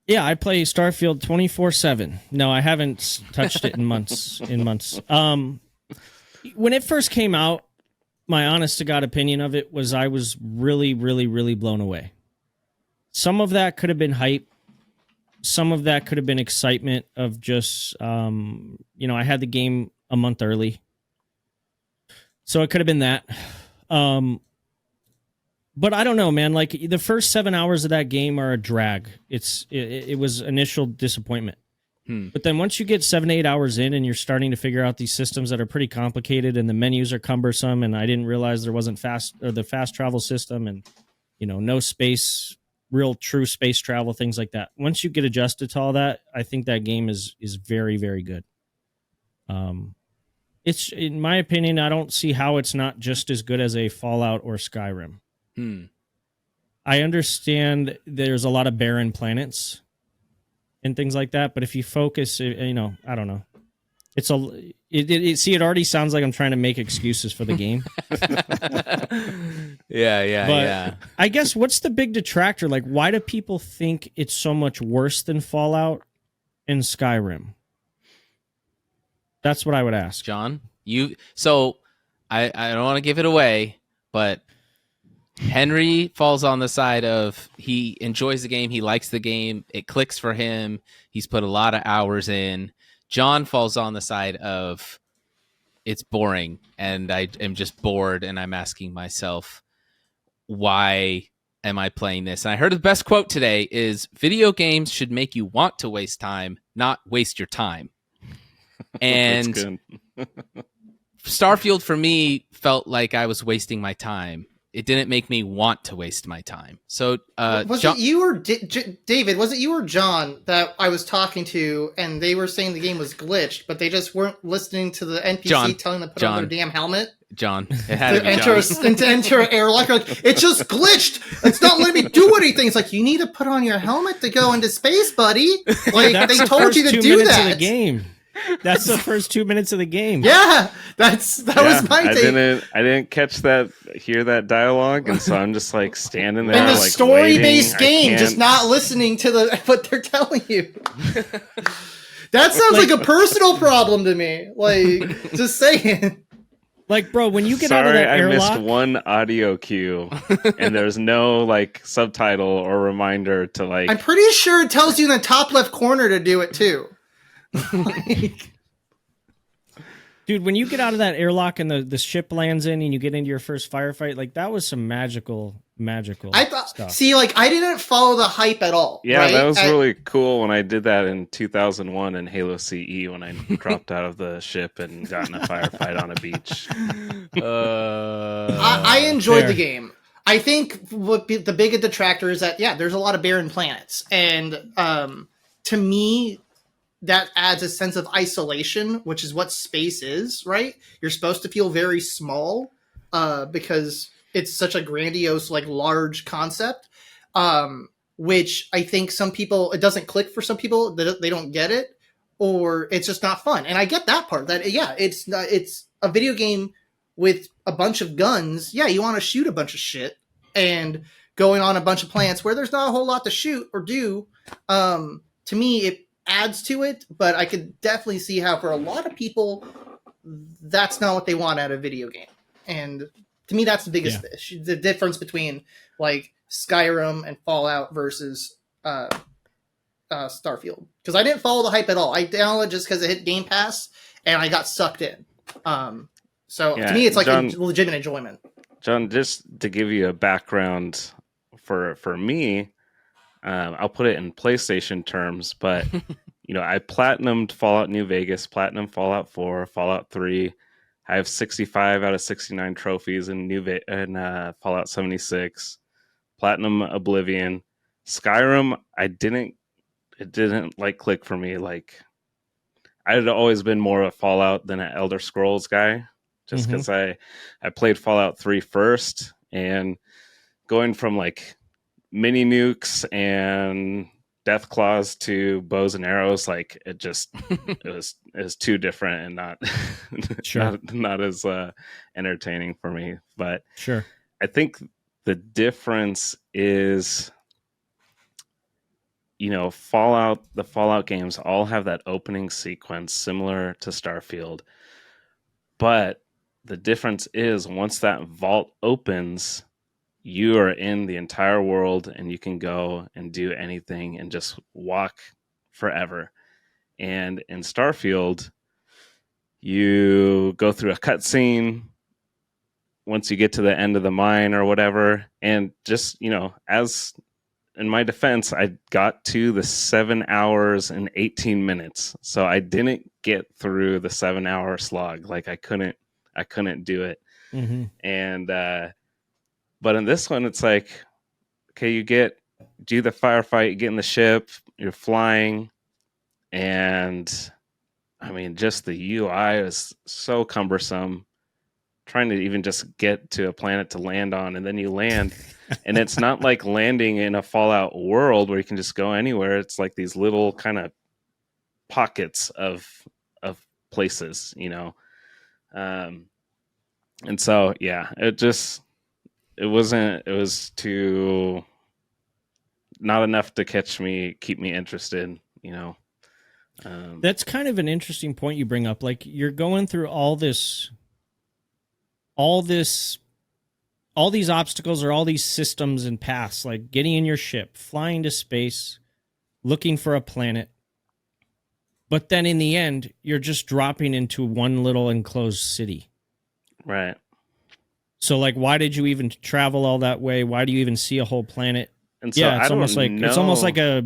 Yeah, I play Starfield 24/7. No, I haven't touched it in months. When it first came out, my honest to God opinion of it was I was really, really, really blown away. Some of that could have been hype. Some of that could have been excitement of just, I had the game a month early. So it could have been that. But I don't know, man. Like the first 7 hours of that game are a drag. It was initial disappointment. But then once you get 7 to 8 hours in and you're starting to figure out these systems that are pretty complicated and the menus are cumbersome, and I didn't realize there wasn't the fast travel system and, no space, real true space travel, things like that. Once you get adjusted to all that, I think that game is very, very good. It's, in my opinion, I don't see how it's not just as good as a Fallout or Skyrim. I understand there's a lot of barren planets and things like that, but if you focus, I don't know. It already sounds like I'm trying to make excuses for the game. Yeah. I guess what's the big detractor? Like, why do people think it's so much worse than Fallout and Skyrim? That's what I would ask. John, so I don't want to give it away, but Henry falls on the side of he enjoys the game, he likes the game, it clicks for him, he's put a lot of hours in. John falls on the side of it's boring, and I am just bored, and I'm asking myself, why am I playing this? And I heard the best quote today is, video games should make you want to waste time, not waste your time. And Starfield for me felt like I was wasting my time. It didn't make me want to waste my time. So, was it you or David? Was it you or John that I was talking to, and they were saying the game was glitched, but they just weren't listening to the NPC telling them to put on their damn helmet? John, it had to be enter John. to enter an airlock. Like, it just glitched. It's not letting me do anything. It's like, you need to put on your helmet to go into space, buddy. Like, they told you to do that. Of the game. That's the first 2 minutes of the game. Yeah, that was my take. I didn't hear that dialogue, and so I'm just like standing there. In the like story-based waiting. game, just not listening to what they're telling you. That sounds like a personal problem to me. Like, just saying. Like, bro, when you get out of that airlock... I missed one audio cue, and there's no, like, subtitle or reminder to, like... I'm pretty sure it tells you in the top left corner to do it, too. Like... Dude, when you get out of that airlock and the ship lands in and you get into your first firefight, like, that was some magical stuff. See, like, I didn't follow the hype at all. Yeah, right? that was really cool when I did that in 2001 in Halo CE when I dropped out of the ship and got in a firefight on a beach. I enjoyed the game. I think the big detractor is that, yeah, there's a lot of barren planets. And to me, that adds a sense of isolation, which is what space is, right? You're supposed to feel very small because it's such a grandiose, like, large concept, which I think some people, it doesn't click for some people, they don't get it, or it's just not fun. And I get that part, that, yeah, it's a video game with a bunch of guns. Yeah, you want to shoot a bunch of shit and going on a bunch of planets where there's not a whole lot to shoot or do. To me, it adds to it, but I could definitely see how for a lot of people, that's not what they want out of a video game. And to me, that's the biggest issue, the difference between, like, Skyrim and Fallout versus Starfield. Because I didn't follow the hype at all. I downloaded just because it hit Game Pass, and I got sucked in. So to me, it's like a legitimate enjoyment. John, just to give you a background for me, I'll put it in PlayStation terms, but you know, I platinumed Fallout New Vegas, platinum Fallout 4, Fallout 3. I have 65 out of 69 trophies in Fallout 76, platinum Oblivion, Skyrim. It didn't like click for me. Like, I had always been more of a Fallout than an Elder Scrolls guy, just because I played Fallout 3 first, and going from like mini nukes and death claws to bows and arrows, like, it just it was too different and not as entertaining for me. But sure, I think the difference is, you know, the Fallout games all have that opening sequence similar to Starfield, but the difference is once that vault opens, you are in the entire world and you can go and do anything and just walk forever. And in Starfield, you go through a cutscene once you get to the end of the mine or whatever. And just, you know, as in my defense, I got to the 7 hours and 18 minutes. So I didn't get through the 7 hour slog. Like, I couldn't do it. Mm-hmm. And, but in this one, it's like, okay, you do the firefight, you get in the ship, you're flying, and I mean, just the UI is so cumbersome. Trying to even just get to a planet to land on, and then you land, and it's not like landing in a Fallout world where you can just go anywhere. It's like these little kind of pockets of places, you know. And so, yeah, it was too not enough to keep me interested, you know. That's kind of an interesting point you bring up. Like, you're going through all these obstacles or all these systems and paths, like getting in your ship, flying to space, looking for a planet. But then in the end, you're just dropping into one little enclosed city. Right. So, like, why did you even travel all that way? Why do you even see a whole planet? And so it's almost like a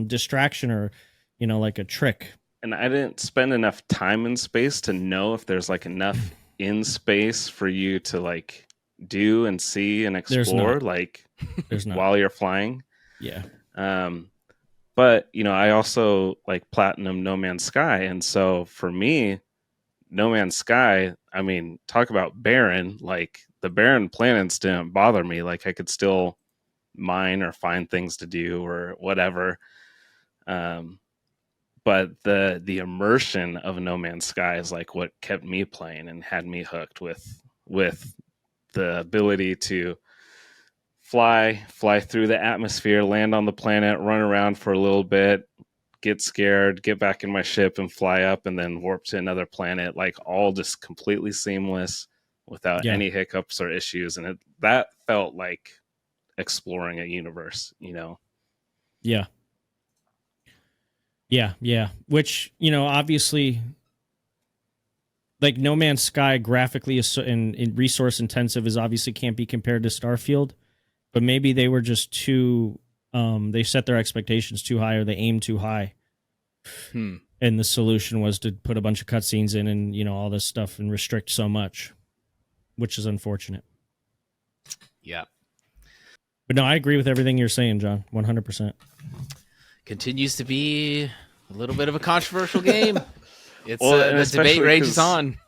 distraction, or, you know, like a trick. And I didn't spend enough time in space to know if there's like enough in space for you to like do and see and explore like There's not. while you're flying. Yeah. But I also like platinum No Man's Sky, and so for me, No Man's Sky, I mean, talk about barren. Like the barren planets didn't bother me. Like I could still mine or find things to do or whatever. But the immersion of No Man's Sky is like what kept me playing and had me hooked with the ability to fly through the atmosphere, land on the planet, run around for a little bit, get scared, get back in my ship and fly up and then warp to another planet, like all just completely seamless without any hiccups or issues. And that felt like exploring a universe, Yeah. Which, obviously, like No Man's Sky graphically is and resource intensive is obviously can't be compared to Starfield, but maybe they were just too, they set their expectations too high or they aimed too high. And the solution was to put a bunch of cutscenes in and, all this stuff and restrict so much, which is unfortunate. Yeah. But no, I agree with everything you're saying, John. 100%. Continues to be a little bit of a controversial game. It's the debate rages on.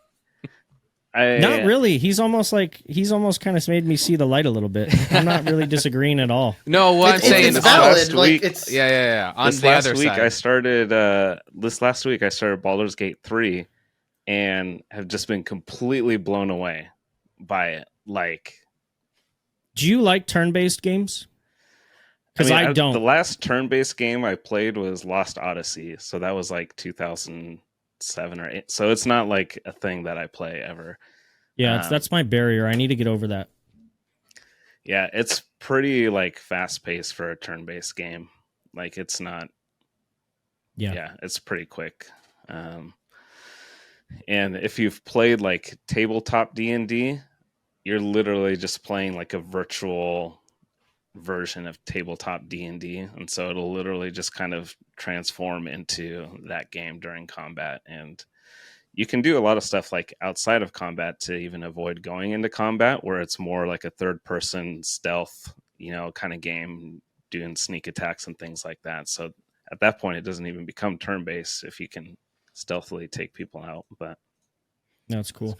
Not really. He's almost kind of made me see the light a little bit. I'm not really disagreeing at all. No, what I'm saying it's is valid. Week, it's On this the last other week, side. This last week I started Baldur's Gate 3 and have just been completely blown away by it. Like, do you like turn-based games? Because I don't. The last turn-based game I played was Lost Odyssey, so that was like 2007 or 8. So it's not like a thing that I play ever. Yeah, that's my barrier. I need to get over that. Yeah, it's pretty like fast-paced for a turn-based game. Like it's not. Yeah, it's pretty quick. And if you've played like tabletop D&D, you're literally just playing like a virtual version of tabletop D&D, and so it'll literally just kind of transform into that game during combat. And you can do a lot of stuff like outside of combat to even avoid going into combat, where it's more like a third person stealth, kind of game, doing sneak attacks and things like that. So at that point, it doesn't even become turn-based if you can stealthily take people out. But that's cool.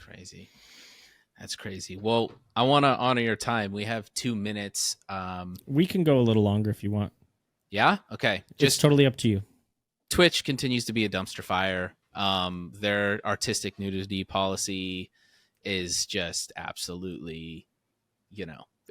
That's crazy. Well, I want to honor your time. We have 2 minutes. We can go a little longer if you want. Yeah? Okay. Just totally up to you. Twitch continues to be a dumpster fire. Their artistic nudity policy is just absolutely,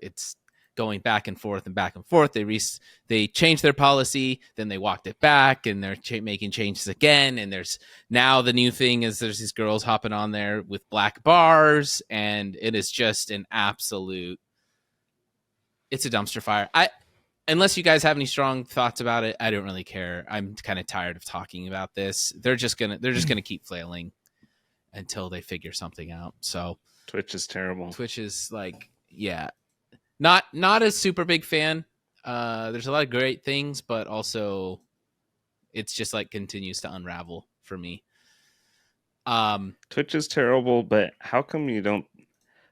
it's going back and forth and back and forth. They changed their policy, then they walked it back, and they're making changes again. And there's now the new thing is there's these girls hopping on there with black bars, and it is just an absolute. It's a dumpster fire. Unless you guys have any strong thoughts about it, I don't really care. I'm kind of tired of talking about this. They're just gonna keep flailing until they figure something out. So Twitch is terrible. Twitch is like, yeah. Not a super big fan. There's a lot of great things, but also it's just like continues to unravel for me. Twitch is terrible, but how come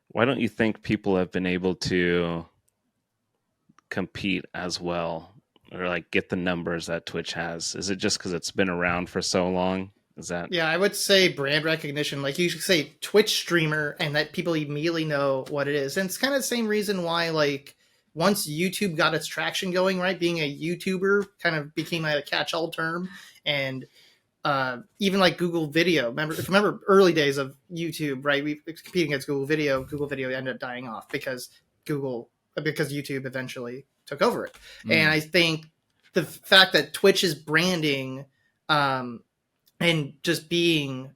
why don't you think people have been able to compete as well, or like get the numbers that Twitch has? Is it just because it's been around for so long? Is that? Yeah, I would say brand recognition. Like you should say Twitch streamer, and that people immediately know what it is. And it's kind of the same reason why, like, once YouTube got its traction going, right, being a YouTuber kind of became a catch-all term. And even like Google Video, remember early days of YouTube, right? We were competing against Google Video. Google Video ended up dying off because YouTube eventually took over it. And I think the fact that Twitch's branding and just being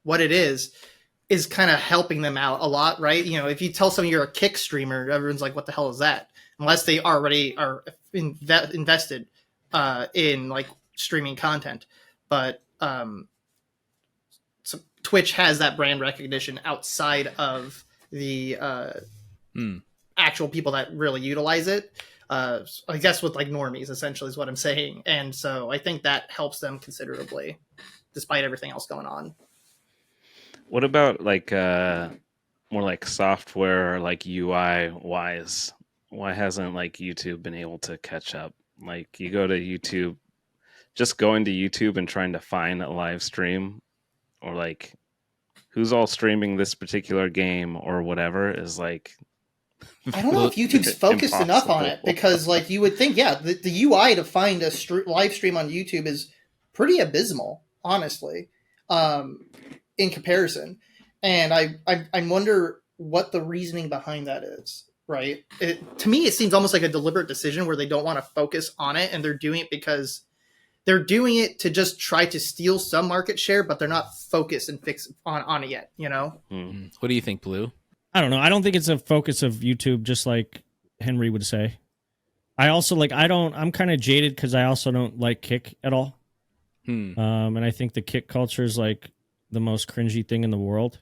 what it is kind of helping them out a lot, right? If you tell someone you're a Kick streamer, everyone's like, what the hell is that? Unless they already are invested in like streaming content. But so Twitch has that brand recognition outside of the actual people that really utilize it. I guess with like normies, essentially, is what I'm saying. And so I think that helps them considerably, despite everything else going on. What about like more like software or like UI wise, why hasn't like YouTube been able to catch up? Like you go to YouTube, just going to YouTube and trying to find a live stream or like who's all streaming this particular game or whatever is like I don't know if YouTube's focused enough on it, because like you would think, yeah, the UI to find a live stream on YouTube is pretty abysmal, honestly, in comparison. And I wonder what the reasoning behind that is, right? To me, it seems almost like a deliberate decision where they don't want to focus on it, and they're doing it because they're doing it to just try to steal some market share, but they're not focused and fixed on it yet, you know? What do you think, Blue? I don't know. I don't think it's a focus of YouTube, just like Henry would say. I also I'm kind of jaded because I also don't like Kick at all. And I think the Kick culture is like the most cringy thing in the world.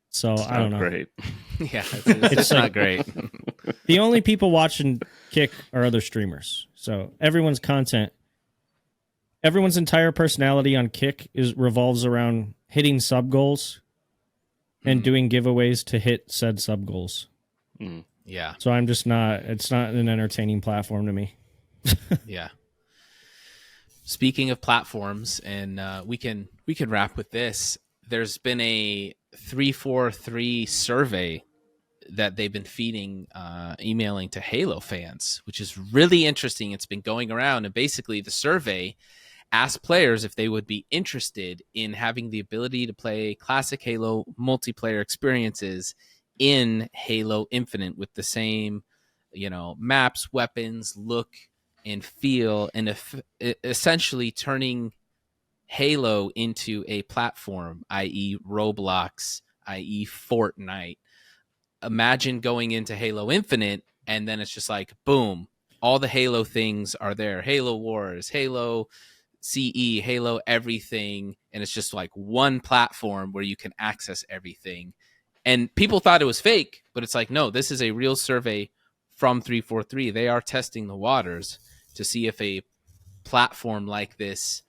So I don't know. Great. Yeah, it's not great. The only people watching Kick are other streamers. So everyone's entire personality on Kick revolves around hitting sub goals and doing giveaways to hit said sub goals. Yeah. So I'm just not. It's not an entertaining platform to me. Yeah. Speaking of platforms, and we can wrap with this. There's been a 343 survey that they've been feeding, emailing to Halo fans, which is really interesting. It's been going around, and basically the survey asked players if they would be interested in having the ability to play classic Halo multiplayer experiences in Halo Infinite with the same, maps, weapons, look, and feel, and essentially turning Halo into a platform, i.e. Roblox, i.e. Fortnite. Imagine going into Halo Infinite, and then it's just like, boom, all the Halo things are there. Halo Wars, Halo CE, Halo everything, and it's just like one platform where you can access everything. And people thought it was fake, but it's like, no, this is a real survey from 343. They are testing the waters to see if a platform like this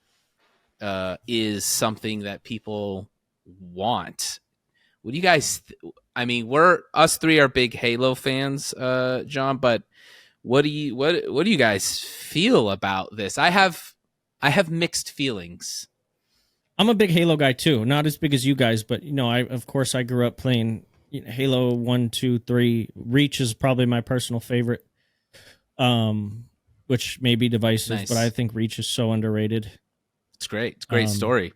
is something that people want. What do you guys us three are big Halo fans, John, but what do you guys feel about this? I have mixed feelings. I'm a big Halo guy too. Not as big as you guys, but I grew up playing Halo 1, 2, 3. Reach is probably my personal favorite. Which may be divisive, Nice. But I think Reach is so underrated. It's great. It's a great story.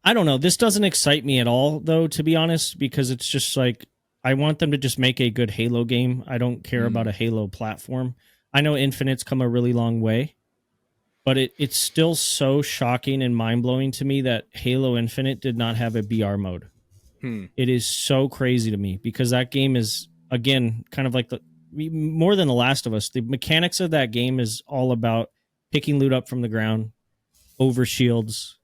I don't know. This doesn't excite me at all, though, to be honest, because it's just like I want them to just make a good Halo game. I don't care about a Halo platform. I know Infinite's come a really long way, but it's still so shocking and mind-blowing to me that Halo Infinite did not have a BR mode. It is so crazy to me because that game is, again, kind of like more than The Last of Us. The mechanics of that game is all about picking loot up from the ground, over shields,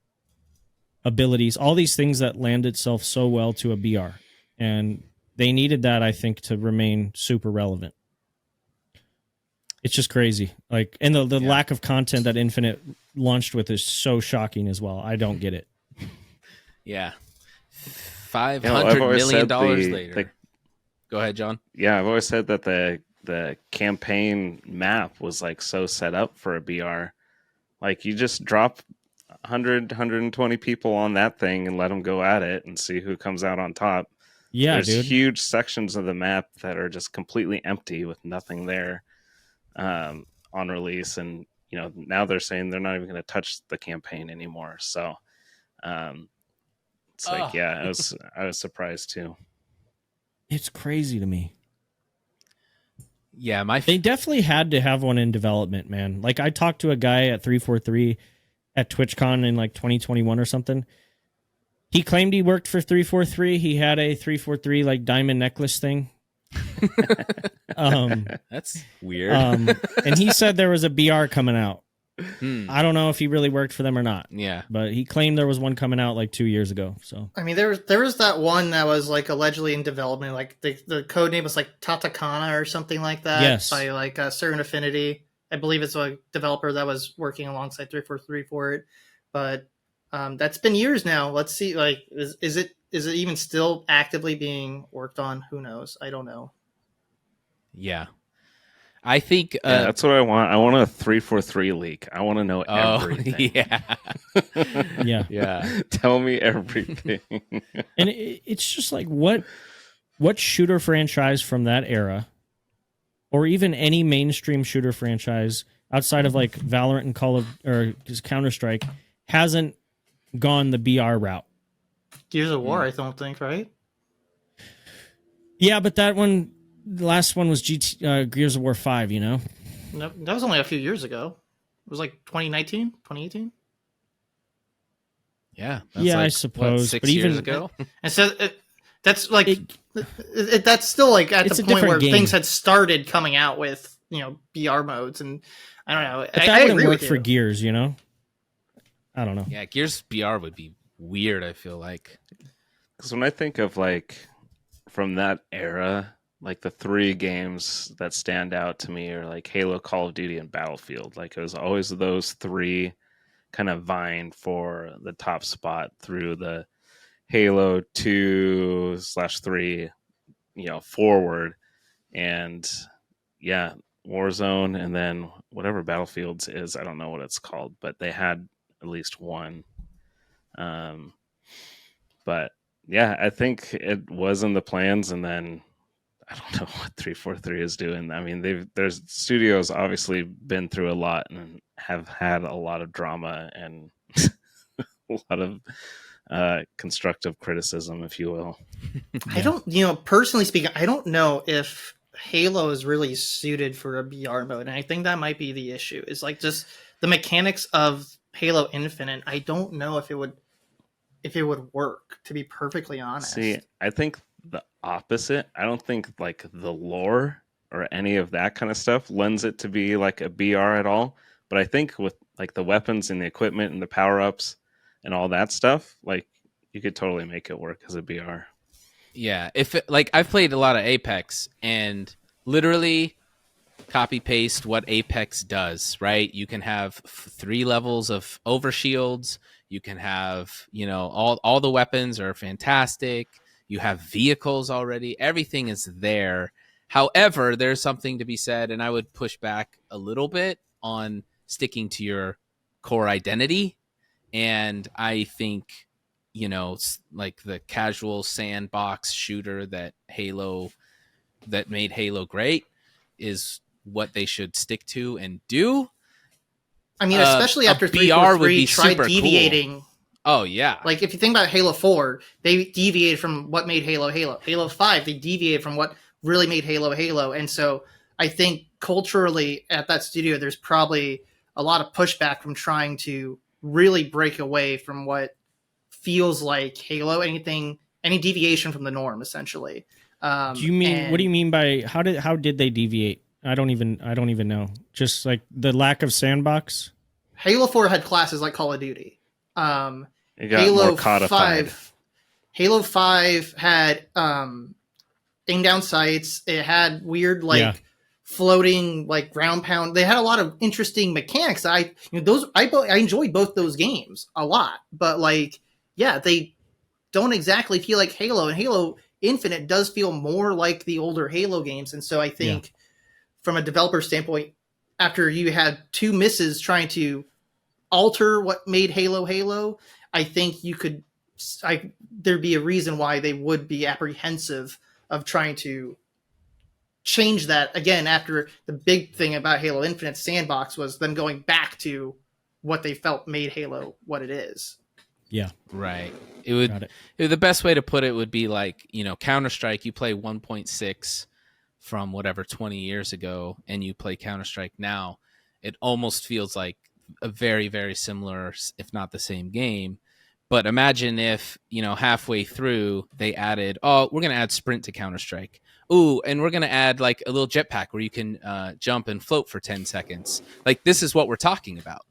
abilities, all these things that lend itself so well to a BR. And they needed that, I think, to remain super relevant. It's just crazy. Like, and the lack of content that Infinite launched with is so shocking as well. I don't get it. Yeah. $500 million later. Go ahead, John. Yeah, I've always said that the campaign map was like so set up for a BR. Like you just drop 100, 120 people on that thing and let them go at it and see who comes out on top. Yeah, There's huge sections of the map that are just completely empty with nothing there on release. And, now they're saying they're not even going to touch the campaign anymore. So it's like, yeah, I was surprised too. It's crazy to me. Yeah, they definitely had to have one in development, man. Like I talked to a guy at 343 at TwitchCon in like 2021 or something. He claimed he worked for 343. He had a 343 like diamond necklace thing. That's weird. And he said there was a BR coming out. I don't know if he really worked for them or not. Yeah, but he claimed there was one coming out like 2 years ago. So I mean, there was that one that was like allegedly in development. Like the code name was like Tatakana or something like that. Yes. By like a certain affinity. I believe it's a developer that was working alongside 343 for it. But that's been years now. Let's see. Like, is Is it even still actively being worked on? Who knows? I don't know. Yeah. I think Yeah, that's what I want. I want a 343 leak. I want to know everything. Yeah. Yeah. Tell me everything. And it's just like what shooter franchise from that era, or even any mainstream shooter franchise outside of like Valorant and Call of or Counter-Strike, hasn't gone the BR route? Gears of War, I don't think, right? Yeah, but that one, the last one was Gears of War 5, you know? No, that was only a few years ago. It was like 2019, 2018. Yeah. Yeah, like, I suppose. What, 6 but years even ago? And so that's like that's still like at It's the a point where different game. things had started coming out with, you know, BR modes, and I don't know. but that I wouldn't agree work with for you. Gears, you know? I don't know. Yeah, Gears BR would be weird, I feel like. Because when I think of like from that era, like the 3 games that stand out to me are like Halo, Call of Duty, and Battlefield. Like it was always those 3 kind of vying for the top spot through the Halo 2/3, forward. And yeah, Warzone, and then whatever Battlefields is, I don't know what it's called, but they had at least one. But yeah, I think it was in the plans, and then I don't know what 343 is doing. I mean, there's studios obviously been through a lot and have had a lot of drama and a lot of constructive criticism, if you will. I don't, personally speaking, I don't know if Halo is really suited for a BR mode, and I think that might be the issue. Is like just the mechanics of Halo Infinite. I don't know if it would work, to be perfectly honest. See, I think the opposite. I don't think like the lore or any of that kind of stuff lends it to be like a BR at all. But I think with like the weapons and the equipment and the power-ups and all that stuff, like you could totally make it work as a BR. Yeah, I've played a lot of Apex and literally copy paste what Apex does, right? You can have 3 levels of overshields. You can have, all the weapons are fantastic. You have vehicles already. Everything is there. However, there's something to be said, and I would push back a little bit on sticking to your core identity. And I think, like the casual sandbox shooter that made Halo great is what they should stick to and do. I mean, especially after 343 tried deviating. Cool. Oh, yeah. Like, if you think about Halo 4, they deviated from what made Halo Halo. Halo 5, they deviated from what really made Halo Halo. And so I think culturally at that studio, there's probably a lot of pushback from trying to really break away from what feels like Halo, any deviation from the norm, essentially. What do you mean by how did they deviate? I don't even know. Just like the lack of sandbox. Halo 4 had classes like Call of Duty. It got more codified. Halo 5 had aim down sights. It had weird floating like ground pound. They had a lot of interesting mechanics. I enjoyed both those games a lot, but they don't exactly feel like Halo, and Halo Infinite does feel more like the older Halo games. And so I think from a developer standpoint, after you had 2 misses trying to alter what made Halo Halo, I think there'd be a reason why they would be apprehensive of trying to change that again after the big thing about Halo Infinite sandbox was them going back to what they felt made Halo what it is. Yeah. Right. The best way to put it would be like, Counter-Strike, you play 1.6 from whatever 20 years ago and you play Counter-Strike now, it almost feels like a very, very similar, if not the same game. But imagine if, halfway through they added, we're going to add sprint to Counter-Strike. Ooh, and we're going to add like a little jetpack where you can jump and float for 10 seconds. Like, this is what we're talking about.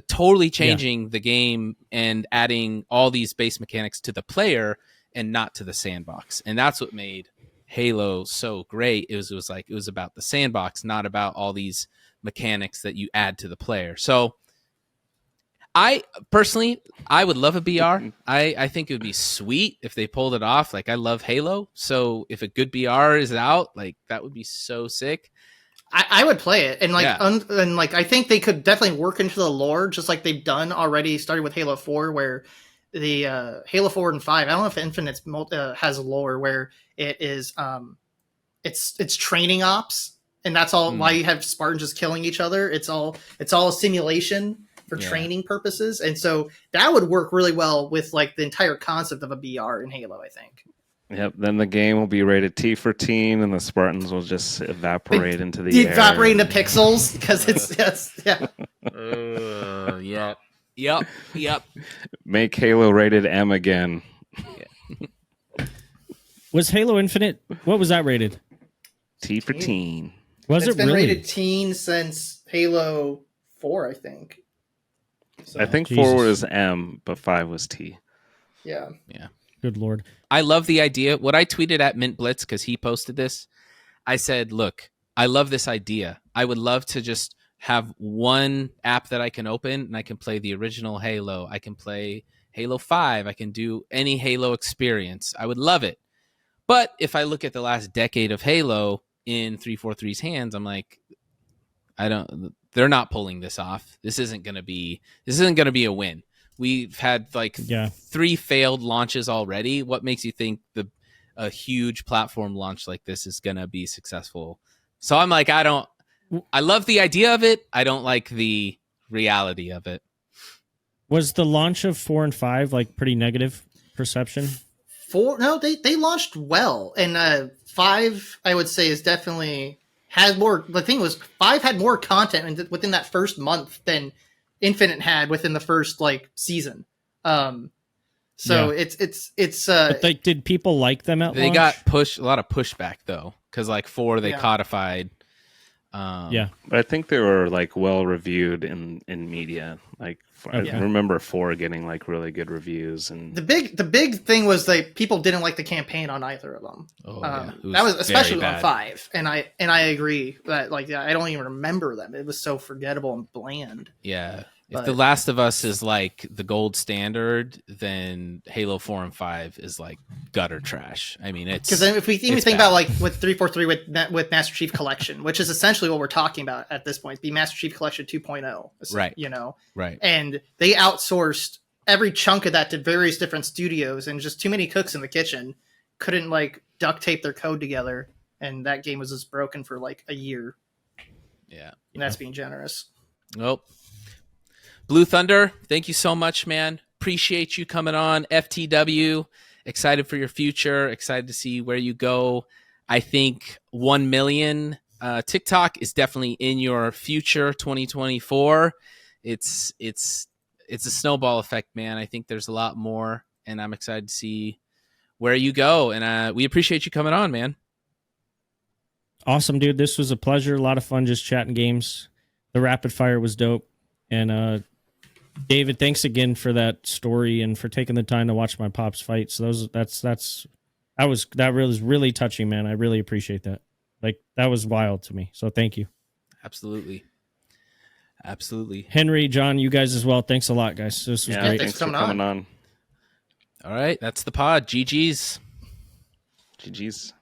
Totally changing the game and adding all these base mechanics to the player and not to the sandbox. And that's what made Halo so great. It was about the sandbox, not about all these mechanics that you add to the player. So I personally, I would love a BR. I think it would be sweet if they pulled it off. Like, I love Halo, so if a good BR is out, like, that would be so sick. I would play it, and like, Yeah. and like, I think they could definitely work into the lore, just like they've done already, starting with Halo 4, where the Halo 4 and 5. I don't know if Infinite has lore where it is, it's training ops, and that's all why you have Spartans just killing each other. It's all a simulation for training purposes, and so that would work really well with like the entire concept of a BR in Halo, I think. Yep. Then the game will be rated T for teen, and the Spartans will just evaporate into the air. Evaporate into pixels because Yep. Make Halo rated M again. Was Halo Infinite? What was that rated? T for teen. Was it's it been really? rated teen since Halo 4, I think. So, I think Jesus. 4 was M, but 5 was T. yeah. Good Lord. I love the idea. What I tweeted at Mint Blitz, because he posted this, I said, look, I love this idea. I would love to just have one app that I can open, and I can play the original Halo. I can play Halo 5. I can do any Halo experience. I would love it. But if I look at the last decade of Halo in 343's hands, I'm like, they're not pulling this off. This isn't going to be a win. We've had like 3 failed launches already. What makes you think a huge platform launch like this is going to be successful? So I'm like, I love the idea of it. I don't like the reality of it. Was the launch of 4 and 5 like pretty negative perception? 4, no, they launched well, and 5, I would say, is definitely has more. The thing was, 5 had more content within that first month than Infinite had within the first like season. It's But like, did people like them at They launch? got a lot of pushback though, because like 4 they codified. Yeah, But I think they were like well reviewed in media. Like I remember 4 getting like really good reviews, and the big thing was that people didn't like the campaign on either of them. That was especially on 5, and I agree that like I don't even remember them. It was so forgettable and bland. Yeah. If The Last of Us is like the gold standard, then Halo 4 and 5 is like gutter trash. I mean, it's... Because then if we even think about like with 343 with Master Chief Collection, which is essentially what we're talking about at this point, be Master Chief Collection 2.0. Right. You know? Right. And they outsourced every chunk of that to various different studios, and just too many cooks in the kitchen couldn't like duct tape their code together, and that game was just broken for like a year. Yeah. And that's being generous. Nope. Blue Thunder, thank you so much, man. Appreciate you coming on. FTW, excited for your future. Excited to see where you go. I think 1 million TikTok is definitely in your future, 2024. It's a snowball effect, man. I think there's a lot more, and I'm excited to see where you go. And we appreciate you coming on, man. Awesome, dude. This was a pleasure. A lot of fun just chatting games. The rapid fire was dope. And David, thanks again for that story and for taking the time to watch my pops fight. So that was really touching, man. I really appreciate that. Like, that was wild to me. So thank you. Absolutely. Henry, John, you guys as well. Thanks a lot, guys. This was great. Thanks for coming on. All right, that's the pod. GG's. GG's.